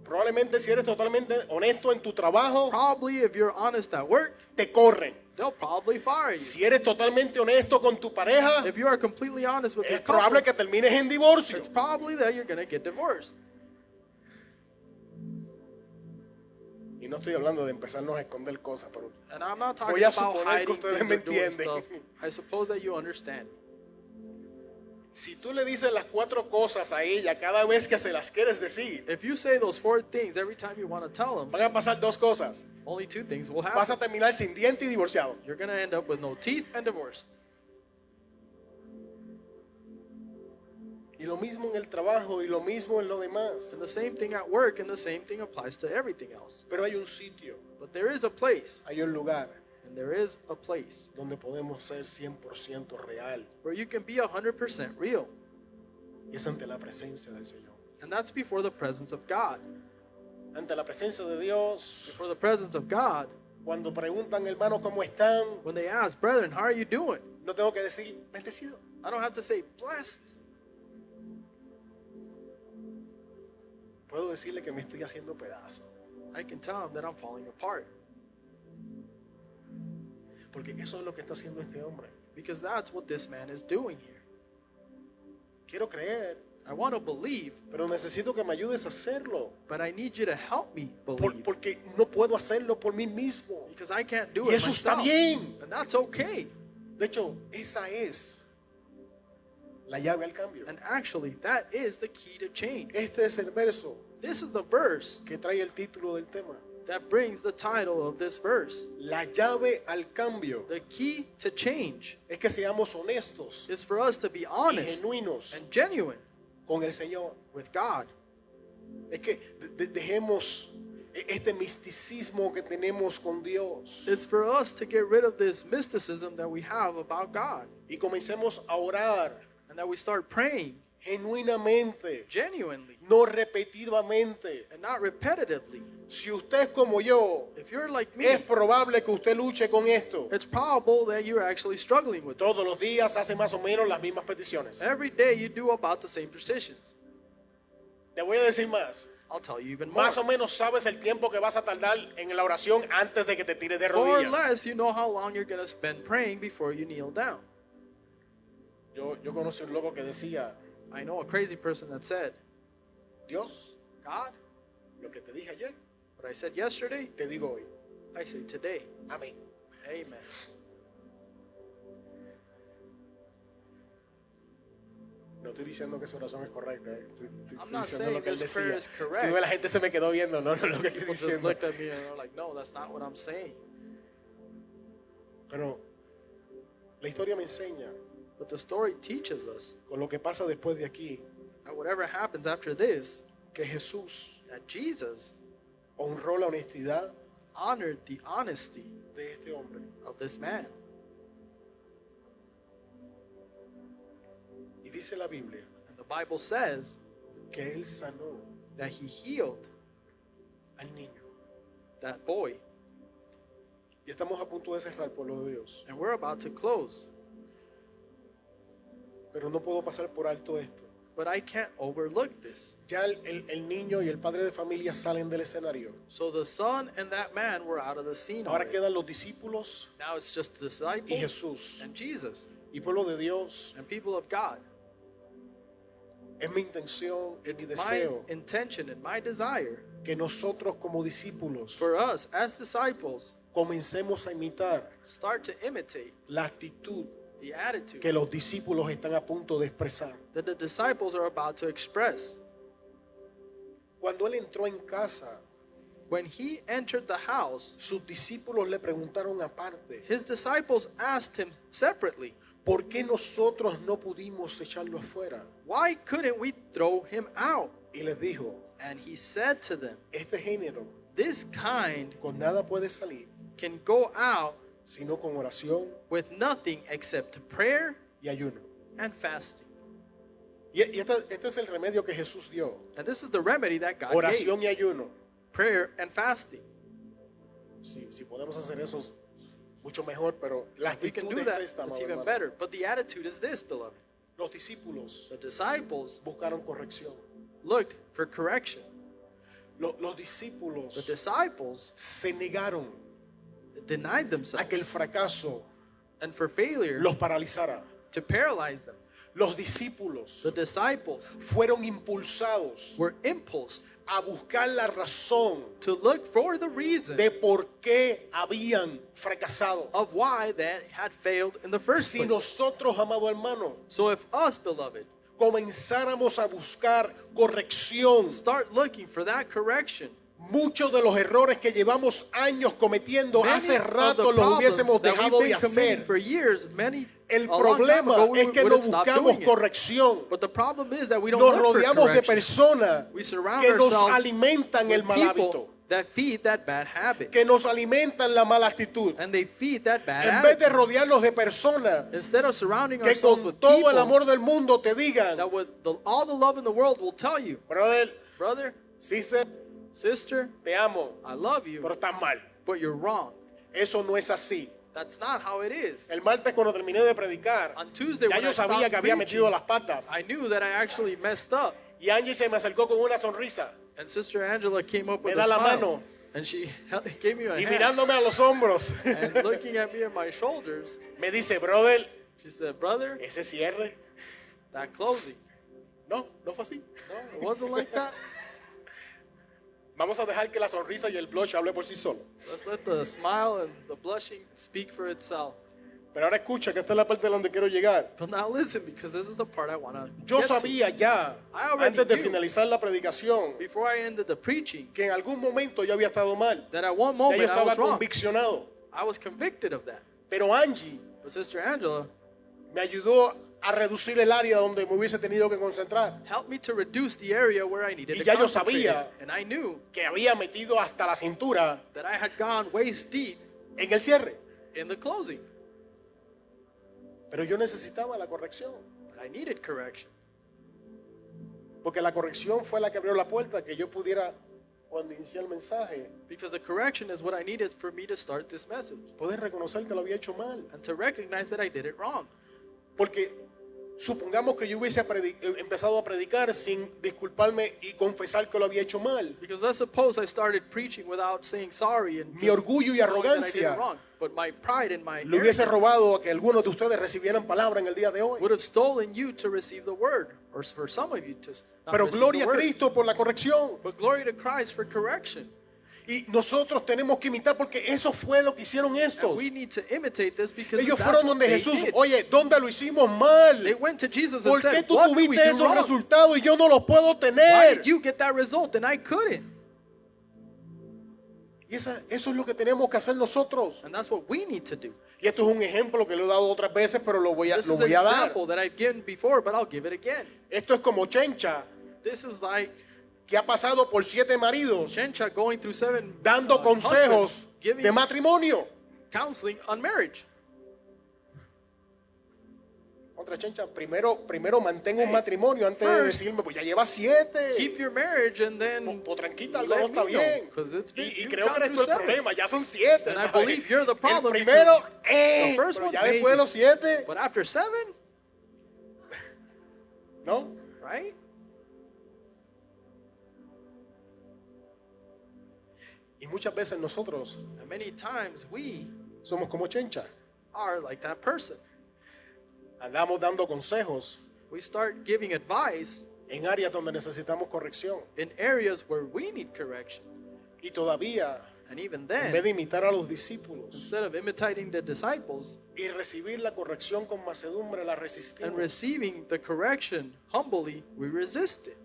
Probablemente si eres totalmente honesto en tu trabajo, Probably if you're honest at work, te corren. they'll probably fire you. Si eres totalmente honesto con tu pareja, If you are completely honest with your es probable couple, que termines en divorcio. it's probably that you're going to get divorced. Y no estoy hablando de empezarnos a esconder cosas, pero And I'm not Voy talking a about suponer que hiding ustedes things me or doing entienden. stuff. I suppose that you understand. si tú le dices las 4 cosas a ella cada vez que se las quieres decir, If you say those 4 things every time you want to tell them, van a pasar 2 cosas. only 2 things will Vas a happen. terminar sin diente y divorciado. You're going to end up with no teeth and divorced. Y lo mismo en el trabajo y lo mismo en lo demás. And the same thing at work, and the same thing applies to everything else. Pero hay un sitio, But there is a place, hay un lugar and there is a place donde podemos ser 100% real. where you can be 100% real. Y es ante la presencia del Señor. And that's before the presence of God. Ante la presencia de Dios, Before the presence of God, cuando preguntan, hermano, ¿cómo están? when they ask, brethren, how are you doing? No tengo que decir, bendecido. I don't have to say, blessed. Puedo decirle que me estoy haciendo pedazo. I can tell them that I'm falling apart. Porque eso es lo que está haciendo este hombre. Because that's what this man is doing here. Quiero creer, I want to believe, pero necesito que me ayudes a hacerlo. but I need you to help me believe. Porque no puedo hacerlo por mí mismo. Because I can't do Y it eso está myself. bien. And that's okay. De hecho, esa es la llave al cambio. And actually, that is the key to change. Este es el verso This is the verse que trae el título del tema. that brings the title of this verse. La llave al cambio The key to change es que seamos honestos is for us to be y honest genuinos and genuine con el Señor. with God. Es que dejemos este misticismo que tenemos con Dios It's for us to get rid of this mysticism that we have about God y comencemos a orar and that we start praying genuinamente, genuinely no repetidamente. and not repetitively. Si usted es como yo, If you're like es me, probable que usted luche con esto. it's probable that you're actually struggling with Todos los días hace más o menos las mismas peticiones. Every day you do about the same petitions. Te voy a decir más. I'll tell you even more. Más o menos sabes el tiempo que vas a tardar en la oración antes de que te tires de More or rodillas. less, you know how long you're going to spend praying before you kneel down. Yo conocí un loco que decía, I know a crazy person that said, Dios, God, lo que te dije ayer, what I said yesterday, te digo hoy. I say today. Amén. Amen. No estoy diciendo que esa oración es correcta. Estoy I'm not diciendo lo saying que él this prayer decía. is correct. Si ve, la gente se me quedó viendo, no lo que estoy People just diciendo. looked at me and they're like, no, that's not what I'm saying. Pero la historia me enseña But the story teaches us con lo que pasa después de aquí, that whatever happens after this, que Jesús that Jesus honró la honestidad honored the honesty de este hombre. of this man. Y dice la Biblia And the Bible says que él sanó that he healed al niño. that boy. Y estamos a punto de cerrar, pueblo de Dios. And we're about to close. Pero no puedo pasar por alto esto. But I can't overlook this. Ya el niño y el padre de familia salen del escenario. So the son and that man were out of the scene Ahora already. quedan los discípulos Now it's just the y disciples Jesús. and Jesus Y pueblo de Dios, and people of God. es mi intención y mi It's my deseo intention and my desire que nosotros como discípulos for us as disciples comencemos a imitar start to imitate la actitud the attitude que los discípulos están a punto de expresar. that the disciples are about to express. Cuando él entró en casa, When he entered the house, sus discípulos le preguntaron aparte, his disciples asked him separately, ¿por qué nosotros no pudimos echarlo afuera? why couldn't we throw him out? Y les dijo, And he said to them, este género this kind con nada puede salir, can go out sino con oración with nothing except prayer y ayuno. and fasting. Y este es el remedio que Jesús dio, And this is the remedy that God gave. oración y ayuno. Prayer and fasting. Si podemos hacer eso, es mucho mejor, pero la We can actitud do es that. esta, It's amado even hermano. better. But the attitude is this, beloved. Los discípulos The disciples buscaron corrección. looked for correction. Los discípulos The disciples se negaron denied a themselves que el fracaso and for failure los paralizara. to paralyze them. Los discípulos The disciples fueron impulsados were impulsed a buscar la razón to look for the reason de por qué habían fracasado. of why that had failed in the first Si place. nosotros, amado hermano, So if us, beloved, comenzáramos a buscar corrección, start looking for that correction, muchos de los errores que llevamos años cometiendo many hace of the rato los problems hubiésemos that dejado we've de been committing hacer. for years, El a long time problema ago, we es que would no have stopped buscamos doing it. corrección. But the problem is that we don't Nos look for rodeamos de correction. personas We surround que nos ourselves alimentan el with mal people hábito. that feed that bad habit. que nos alimentan la mala actitud. And they feed that bad En vez de attitude. rodearnos de personas Instead of surrounding que ourselves con with todo people el amor del mundo te digan, that with all the love in the world will tell you, brother, brother, sister, sister, te amo, I love you, pero estás mal. but you're wrong. Eso no es así. That's not how it is. El martes cuando terminé de predicar, On Tuesday ya when yo I sabía stopped que había preaching, metido las patas. I knew that I actually messed up. Y Angie se me acercó con una sonrisa And Sister Angela came up with Me a da la smile. mano. And she gave me a y hand. mirándome a los hombros. And looking at me on my shoulders, Me dice, brother, she said, brother, ese cierre. that closing. No, no fue así. No, it wasn't like that. Vamos a dejar que la sonrisa y el blush hable por sí solo. Let's let the smile and the blushing speak for itself. Pero ahora escucha que esta es la parte donde quiero llegar. But now listen, because this is the part I want to Yo get to. sabía ya, I already antes de knew. finalizar la predicación, Before I ended the preaching, que en algún momento yo había estado mal. that at one Ya yo moment I estaba was wrong. conviccionado. I was convicted of that. Pero Angie But Sister Angela me ayudó a reducir el área donde me hubiese tenido que concentrar. helped me to reduce the area where I needed Y to ya yo concentrate. sabía. And I knew Que había metido hasta la cintura that I had gone waist deep en el cierre. in the closing. Pero yo necesitaba la corrección. But I needed correction. Porque la corrección fue la que abrió la puerta que yo pudiera, cuando inicié el mensaje, Because the correction is what I needed for me to start this message. poder reconocer que lo había hecho mal. And to recognize that I did it wrong. Porque supongamos que yo hubiese empezado a predicar sin disculparme y confesar que lo había hecho mal. Because let's suppose I started preaching without saying sorry and Mi orgullo y knowing that I did arrogancia it wrong. But my pride and my Le hubiese arrogance robado a que algunos de ustedes recibieran palabra en el día de hoy. would have stolen you to receive the word, or for some of you to not Pero receive gloria the a word. Cristo por la corrección. But glory to Christ for correction. Y nosotros tenemos que imitar porque eso fue lo que hicieron And estos. we need to imitate this because Ellos that's fueron what donde they Jesús, did. oye, ¿dónde lo hicimos mal? They went to Jesus and ¿Por qué said, tú what did we tuviste do esos wrong? resultados y yo no los puedo Why tener? did you get that result and I couldn't? Y eso es lo que tenemos que hacer nosotros. And that's what we need to do. Y esto es un ejemplo que lo he dado otras veces, pero lo voy This is an a dar. example that I've given before, but I'll give it again. Esto es como Chencha, This is like que ha pasado por 7 maridos, Chencha going through 7 dando consejos husbands, giving de matrimonio. counseling on marriage. Otra Chencha, primero mantengo un matrimonio antes de First, decirme, pues ya lleva 7. Keep your marriage and then Pues tranquita, algo let no me está know, bien. 'cause it's been- Y you've creo que gone eres tú el through 7. problema, ya son 7. And I ¿sabes? believe you're the problem El primero, the first pero one, ya después de los 7, But after 7, ¿no? right? Y muchas veces nosotros And many times we somos como Chencha. are like that person. Andamos dando consejos We start giving advice en áreas donde necesitamos corrección. in areas where we need correction. Y todavía, And even en vez then, de imitar a los discípulos instead of imitating the disciples y recibir la corrección con macedumbre, la and resistimos. receiving the correction humbly, we resist it.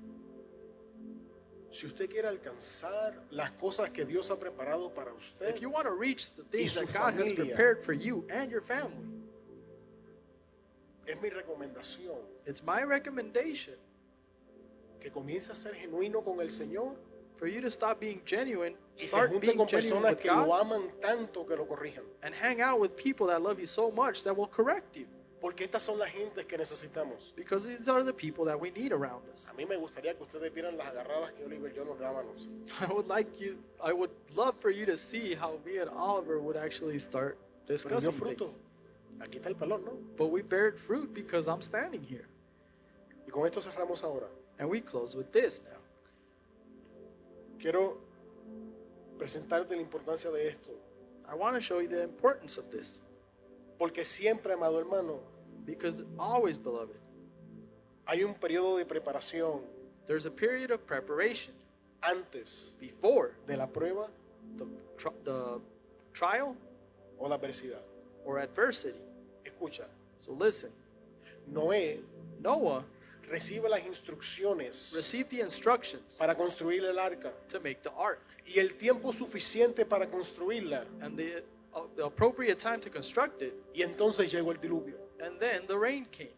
Si usted quiere alcanzar las cosas que Dios ha preparado para usted, If you want to reach the things su that God has familia. prepared for you and your family, es mi recomendación it's my recommendation que comience a ser genuino con el Señor for you to stop being genuine, y se start junte being con genuine personas with que lo God, aman tanto que lo corrijan. and hang out with people that love you so much that will correct you. Porque estas son las gentes que necesitamos. Because these are the people that we need around us. A mí me gustaría que ustedes vieran las agarradas que Oliver y yo nos dábamos. I would love for you to see how me and Oliver would actually start Pero dio discussing fruto. things. Aquí está el pelón, ¿no? But we bear fruit because I'm standing here. Y con esto cerramos ahora. And we close with this now. Quiero presentarte la importancia de esto. I want to show you the importance of this. Porque siempre, amado hermano, Because always, beloved, hay un periodo de preparación there's a period of preparation antes before de la prueba the trial o la adversidad. or adversity. Escucha, So listen, Noé Noah recibe las instrucciones received the instructions para construir el arca to make the ark. y el tiempo suficiente para construirla. And the appropriate time to construct it. Y entonces llegó el diluvio. And then the rain came.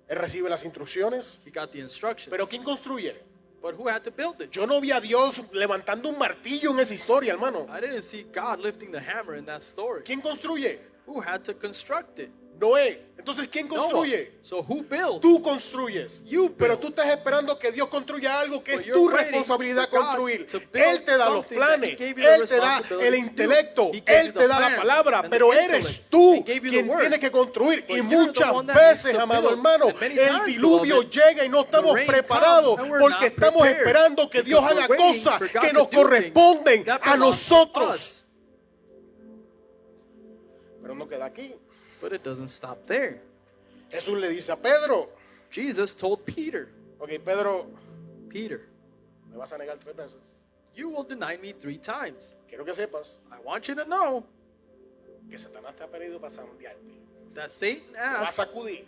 Él recibe las instrucciones, He got the instructions. pero ¿quién construye? But who had to build it? Yo no vi a Dios levantando un martillo en esa historia, hermano. I didn't see God lifting the hammer in that story. ¿Quién construye? Who had to construct it? Noé. Entonces, ¿quién Noah. construye? So who builds? Tú construyes. You build. Pero tú estás esperando que Dios construya algo que But es you're tu waiting responsabilidad for God construir. to build Él te da los something that He planes, gave you the Él te da responsibility el to do. intelecto, He gave Él you te the da la plans palabra, and the pero intellect. eres tú He gave you the quien word. tiene que construir. But Y you're the muchas one that needs veces, to amado build. hermano, And many el times, diluvio beloved, llega y no estamos rain preparados comes and we're porque not estamos prepared. esperando que Dios Because haga we're waiting cosas for God que to nos do things corresponden that a belong to nosotros. us. Pero no queda aquí. But it doesn't stop there. Jesús le dice a Pedro, Jesus told Peter, ok, Pedro, Peter, me vas a negar 3 veces. you will deny me 3 times. Quiero que sepas I want you to know que Satanás te ha pedido para sandearte. that Satan Te va a asked sacudir.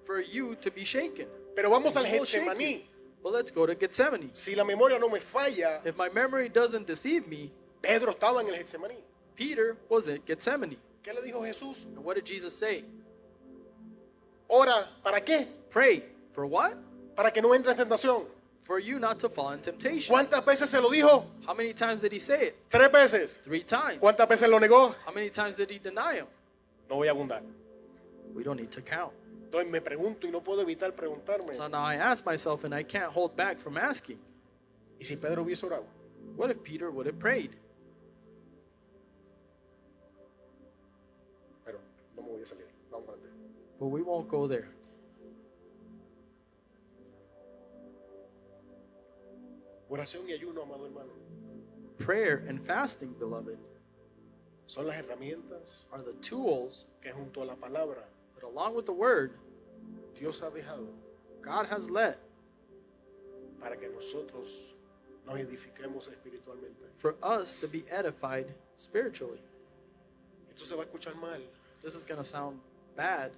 for you to be shaken. Pero vamos al He will shake Getsemaní. you. Well, let's go to Gethsemane. Si la memoria no me falla, If my memory doesn't deceive me, Pedro estaba en el Getsemaní. Peter was at Gethsemane. ¿Qué le dijo Jesús? And what did Jesus say? Ora, ¿para qué? Pray. For what? Para que no entre en tentación. For you not to fall in temptation. ¿Cuántas veces se lo dijo? How many times did he say it? 3 veces. 3 times. ¿Cuántas veces lo negó? How many times did he deny him? No voy a abundar. We don't need to count. Entonces me pregunto y no puedo evitar preguntarme. So now I ask myself, and I can't hold back from asking, ¿Y si Pedro hubiese orado? what if Peter would have prayed? Pero no me voy a salir. Vamos adelante. But we won't go there. Oración y ayuno, amado hermano, Prayer and fasting, beloved, son las herramientas are the tools que junto a la palabra that along with the word, Dios ha dejado God has let para que nosotros nos edifiquemos espiritualmente. for us to be edified spiritually. Esto se va a escuchar mal. This is going to sound bad,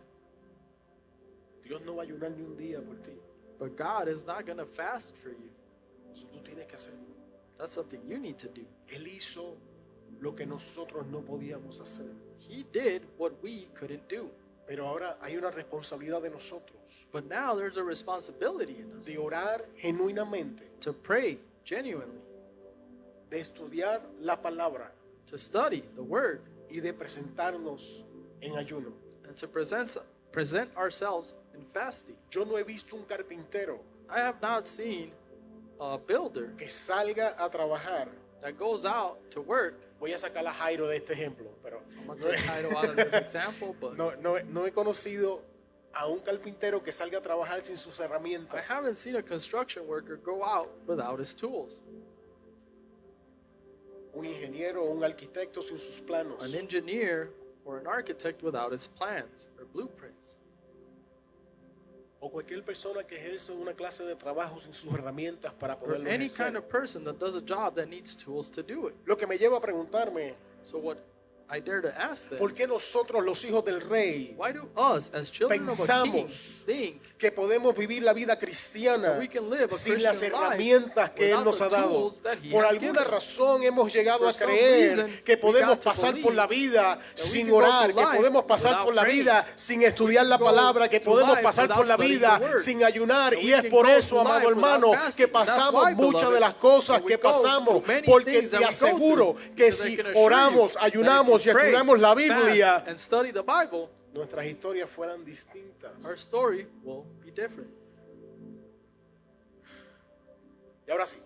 Dios no va a ayunar ni un día por ti. but God is not going to fast for you. Eso tú tienes que hacer. That's something you need to do. Él hizo lo que nosotros no podíamos hacer. He did what we couldn't do. Pero ahora hay una responsabilidad de nosotros But now there's a responsibility in us de orar genuinamente, to pray genuinely, de estudiar la palabra to study the word, y de presentarnos en ayuno. and to present ourselves in fasting. Yo no he visto un carpintero I have not seen a builder que salga a trabajar. that goes out to work. Voy a sacar a Jairo de este ejemplo, pero I'm going to take Title out of this example, but no he conocido a un carpintero que salga a trabajar sin sus I herramientas. haven't seen a construction worker go out without his tools. Un ingeniero o un arquitecto sin sus planos. An engineer or an architect without his plans or blueprints. O cualquier persona que ejerce una clase de trabajo sin sus herramientas para Or poderlo any ejercer. kind of person that does a job that needs tools to do it. Lo que me lleva a preguntarme, So what I dare to ask them, ¿por qué nosotros los hijos del rey why do us as children of a king Pensamos think que podemos vivir la vida cristiana we can live a sin las Christian life herramientas que Él without nos the ha dado? tools that He Por has alguna given? razón hemos llegado For a some creer reason, que we podemos got to pasar believe por la vida we sin can go orar, through que life podemos pasar without por la praying. vida sin estudiar la go palabra, que through podemos life pasar without por la studying vida the word. sin ayunar. And Y we es can por go eso, through amado life without hermano, fasting. que That's pasamos why, muchas beloved, de las cosas that we que go pasamos, through many porque things that te we go aseguro through. que Because I si can assure oramos, you that if ayunamos we y pray, estudiamos la fast, Biblia, and study the Bible, nuestras historias fueran distintas. our story will be different. Y ahora sí,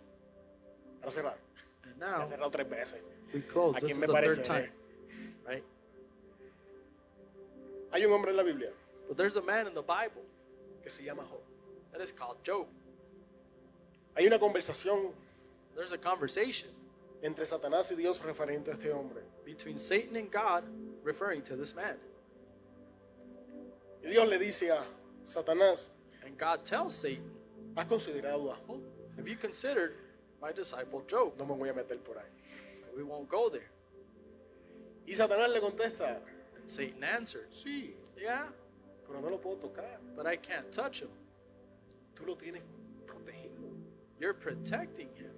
para cerrar, And ya he now cerrado 3 veces. we close. ¿A This quién is me the parece? third time, right? Hay un hombre en la Biblia But there's a man in the Bible que se llama Job. that is called Job. Hay una conversación There's a conversation entre Satanás y Dios referente a este hombre. between Satan and God referring to this man. Y Dios le dice a Satanás, And God tells Satan, ¿has considerado a Job? have you considered my disciple Job? No me voy a meter por ahí. We won't go there. Y Satanás le contesta, And Satan answered, sí, yeah, pero no lo puedo tocar. but I can't touch him. Tú lo tienes protegido. You're protecting him.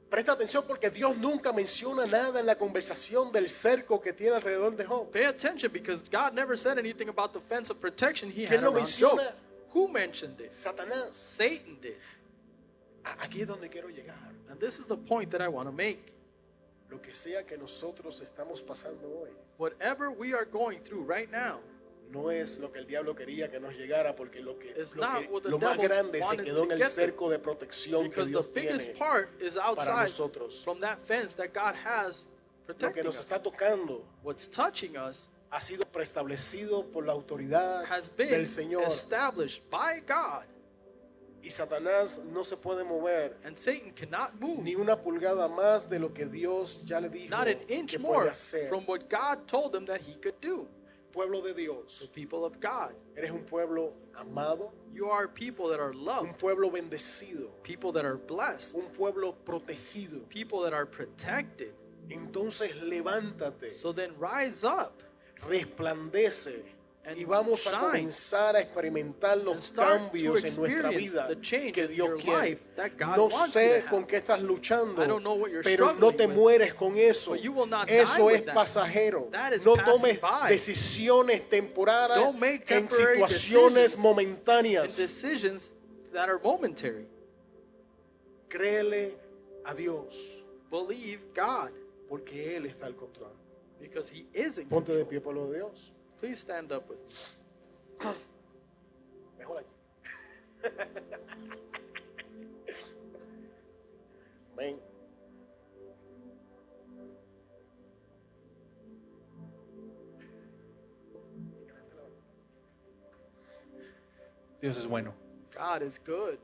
Presta atención porque Dios nunca menciona nada en la conversación del cerco que tiene alrededor de Job. Pay attention because God never said anything about the fence of protection he ¿Quién had lo around Job. menciona? Who mentioned this? Satanás. Satan did. Aquí es donde quiero llegar. And this is the point that I want to make. Lo que sea que nosotros estamos pasando hoy, Whatever we are going through right now no es lo que el diablo quería que nos llegara, porque It's not what the lo más devil grande se wanted quedó to en el get there. cerco de protección que because the Dios biggest tiene. part is outside nosotros. from that fence that God has Lo que protecting nos us. está tocando What's touching us ha sido preestablecido por la autoridad has been del Señor. established by God, Y Satanás no se puede mover and Satan cannot move ni una pulgada más de lo que Dios ya le dijo not an inch que more puede hacer. from what God told him that he could do. Pueblo de Dios, The people of God, eres un pueblo amado, you are people that are un loved, pueblo bendecido, people that are blessed, un pueblo protegido. people that are protected. Entonces levántate, So then rise up resplandece and y vamos a shine comenzar a experimentar and los start to cambios en nuestra experience vida the change que in Dios your quiere. life that God No wants you sé to con have. qué estás luchando, I don't know what you're pero no struggling te with, mueres con eso. but you will not Eso die es with that. pasajero. That is No passing tomes by. decisiones temporales Don't make en temporary situaciones decisions and momentáneas. decisions that are momentary. Créele a Dios, Believe God porque Él está al control. because He is in Ponte de control. pie, pueblo de Dios. Please stand up with me. Mejor aquí. Amén. Dios es bueno. God is good.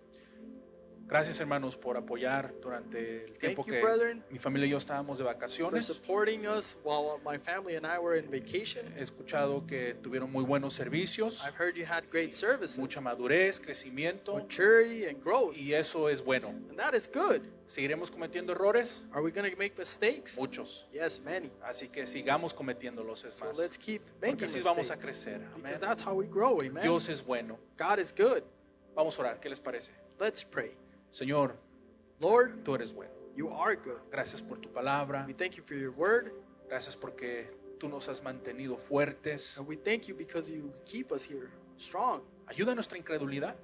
Gracias, hermanos, por apoyar durante el tiempo you, que brethren, mi familia y yo estábamos de For vacaciones. supporting us while my family and I were in vacation. He escuchado que tuvieron muy buenos servicios, I've heard you had great services, mucha madurez, crecimiento, maturity and growth, y eso es bueno. and that is good. ¿Seguiremos cometiendo errores? Are we going to make mistakes? Muchos. Yes, many. Así que sigamos cometiéndolos, es So más. let's keep Porque making así vamos a mistakes crecer. Amén. because that's how we grow. Amen. Dios es bueno. God is good. Vamos a orar. ¿Qué les parece? Let's pray. Señor, Lord, tú eres bueno. you are good. Gracias por tu palabra. We thank you for your word, Gracias porque tú nos has mantenido fuertes. and we thank you because you keep us here strong. Ayuda a nuestra incredulidad.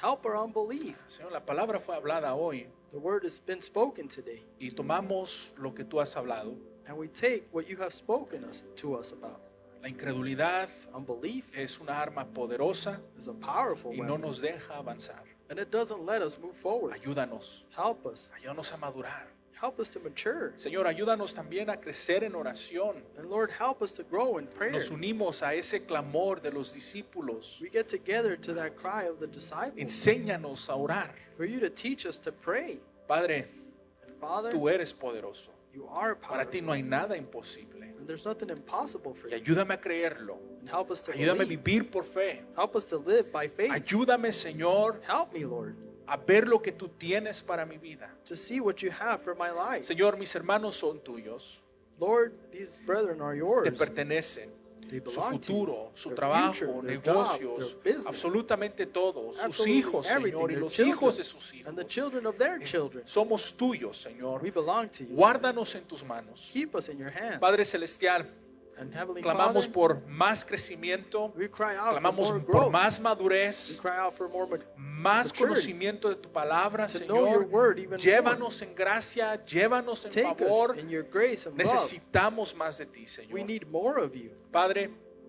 Help our unbelief. Señor, la palabra fue hablada hoy The word has been spoken today, y tomamos lo que tú has hablado. and we take what you have spoken to us about. La incredulidad Unbelief es una arma poderosa is a powerful y no weapon, nos deja avanzar. and it doesn't let us move forward. Ayúdanos, Help us. ayúdanos a madurar. Help us to mature. Señor, ayúdanos también a crecer en oración. And Lord, help us to grow in prayer. Nos unimos a ese clamor de los discípulos. We get together to that cry of the disciples Enséñanos a orar. for you to teach us to pray. Padre, And Father, tú eres poderoso. you are Para ti powerful, no hay nada imposible. and there's nothing impossible for Y you. ayúdame a creerlo. And help us to Ayúdame a believe. vivir por fe. Help us to live by faith. Ayúdame, Señor, Help me, Lord, a ver lo que tú tienes para mi vida. to see what you have for my life. Señor, mis hermanos son tuyos. Lord, these brethren are yours. Te pertenecen. They Su belong to you. futuro, su Their trabajo, future, their job, negocios, their business. absolutamente todo. Sus Absolutely hijos, everything, Señor, y their los children, hijos de sus and the hijos. children of their children. Somos tuyos, Señor. We belong to you. Guárdanos en tus manos. Keep us in your hands. Padre Celestial, And Heavenly clamamos Father, por más crecimiento, we cry out for clamamos more por growth. más We madurez, cry out for more más maturity. conocimiento de tu palabra, To know your Señor. word even more. Llévanos en gracia, llévanos en Take favor. us in your grace and love. Necesitamos más de ti, We Señor. need more of you. Padre,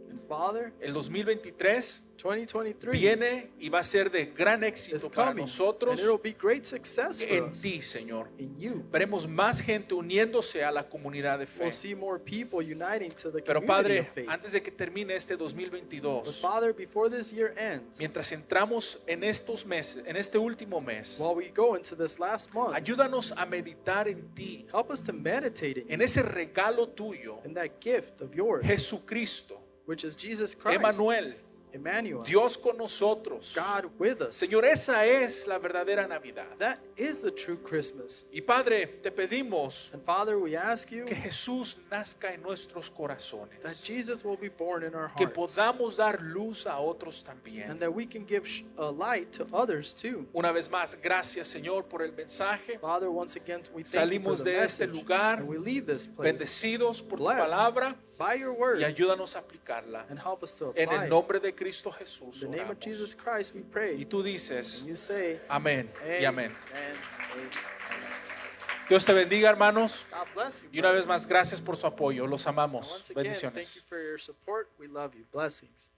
And Father, el 2023 2023 viene y va a ser de gran is éxito para coming, nosotros and it will be great success for en us. ti, Señor. In you. Veremos más gente uniéndose a la comunidad de fe. We'll see more people uniting to the Pero community Padre, of faith. antes de que termine este But 2022, Father, before this year ends, mientras entramos en estos meses, en este último mes, while we go into this last month, ayúdanos a meditar en ti, help us to meditate en ese regalo tuyo, in that gift of yours, Jesucristo, which is Jesus Christ, Emmanuel, Emmanuel, Dios con nosotros. God with us. Señor, esa es la verdadera Navidad. That is the true Christmas. Y Padre, te pedimos And Father, we ask you que Jesús nazca en nuestros corazones, that Jesus will be born in our que hearts, podamos dar luz a otros and también. that we can give a light to others too. Una vez más, gracias, Señor, por el mensaje. Father, once again, we thank you for Salimos the de este message, lugar and we leave this place bendecidos por tu blessed palabra by your word, y ayúdanos a aplicarla. and help us to En apply el it. nombre de Cristo Jesús. In the name of oramos. Jesus Christ, we Y pray. tú dices, And you say, amén y amén. Amen. Dios te bendiga, hermanos. God bless you. Y una brother. vez más, gracias por su apoyo. Los And amamos. once again, thank you Bendiciones. for your support. We love you. Blessings.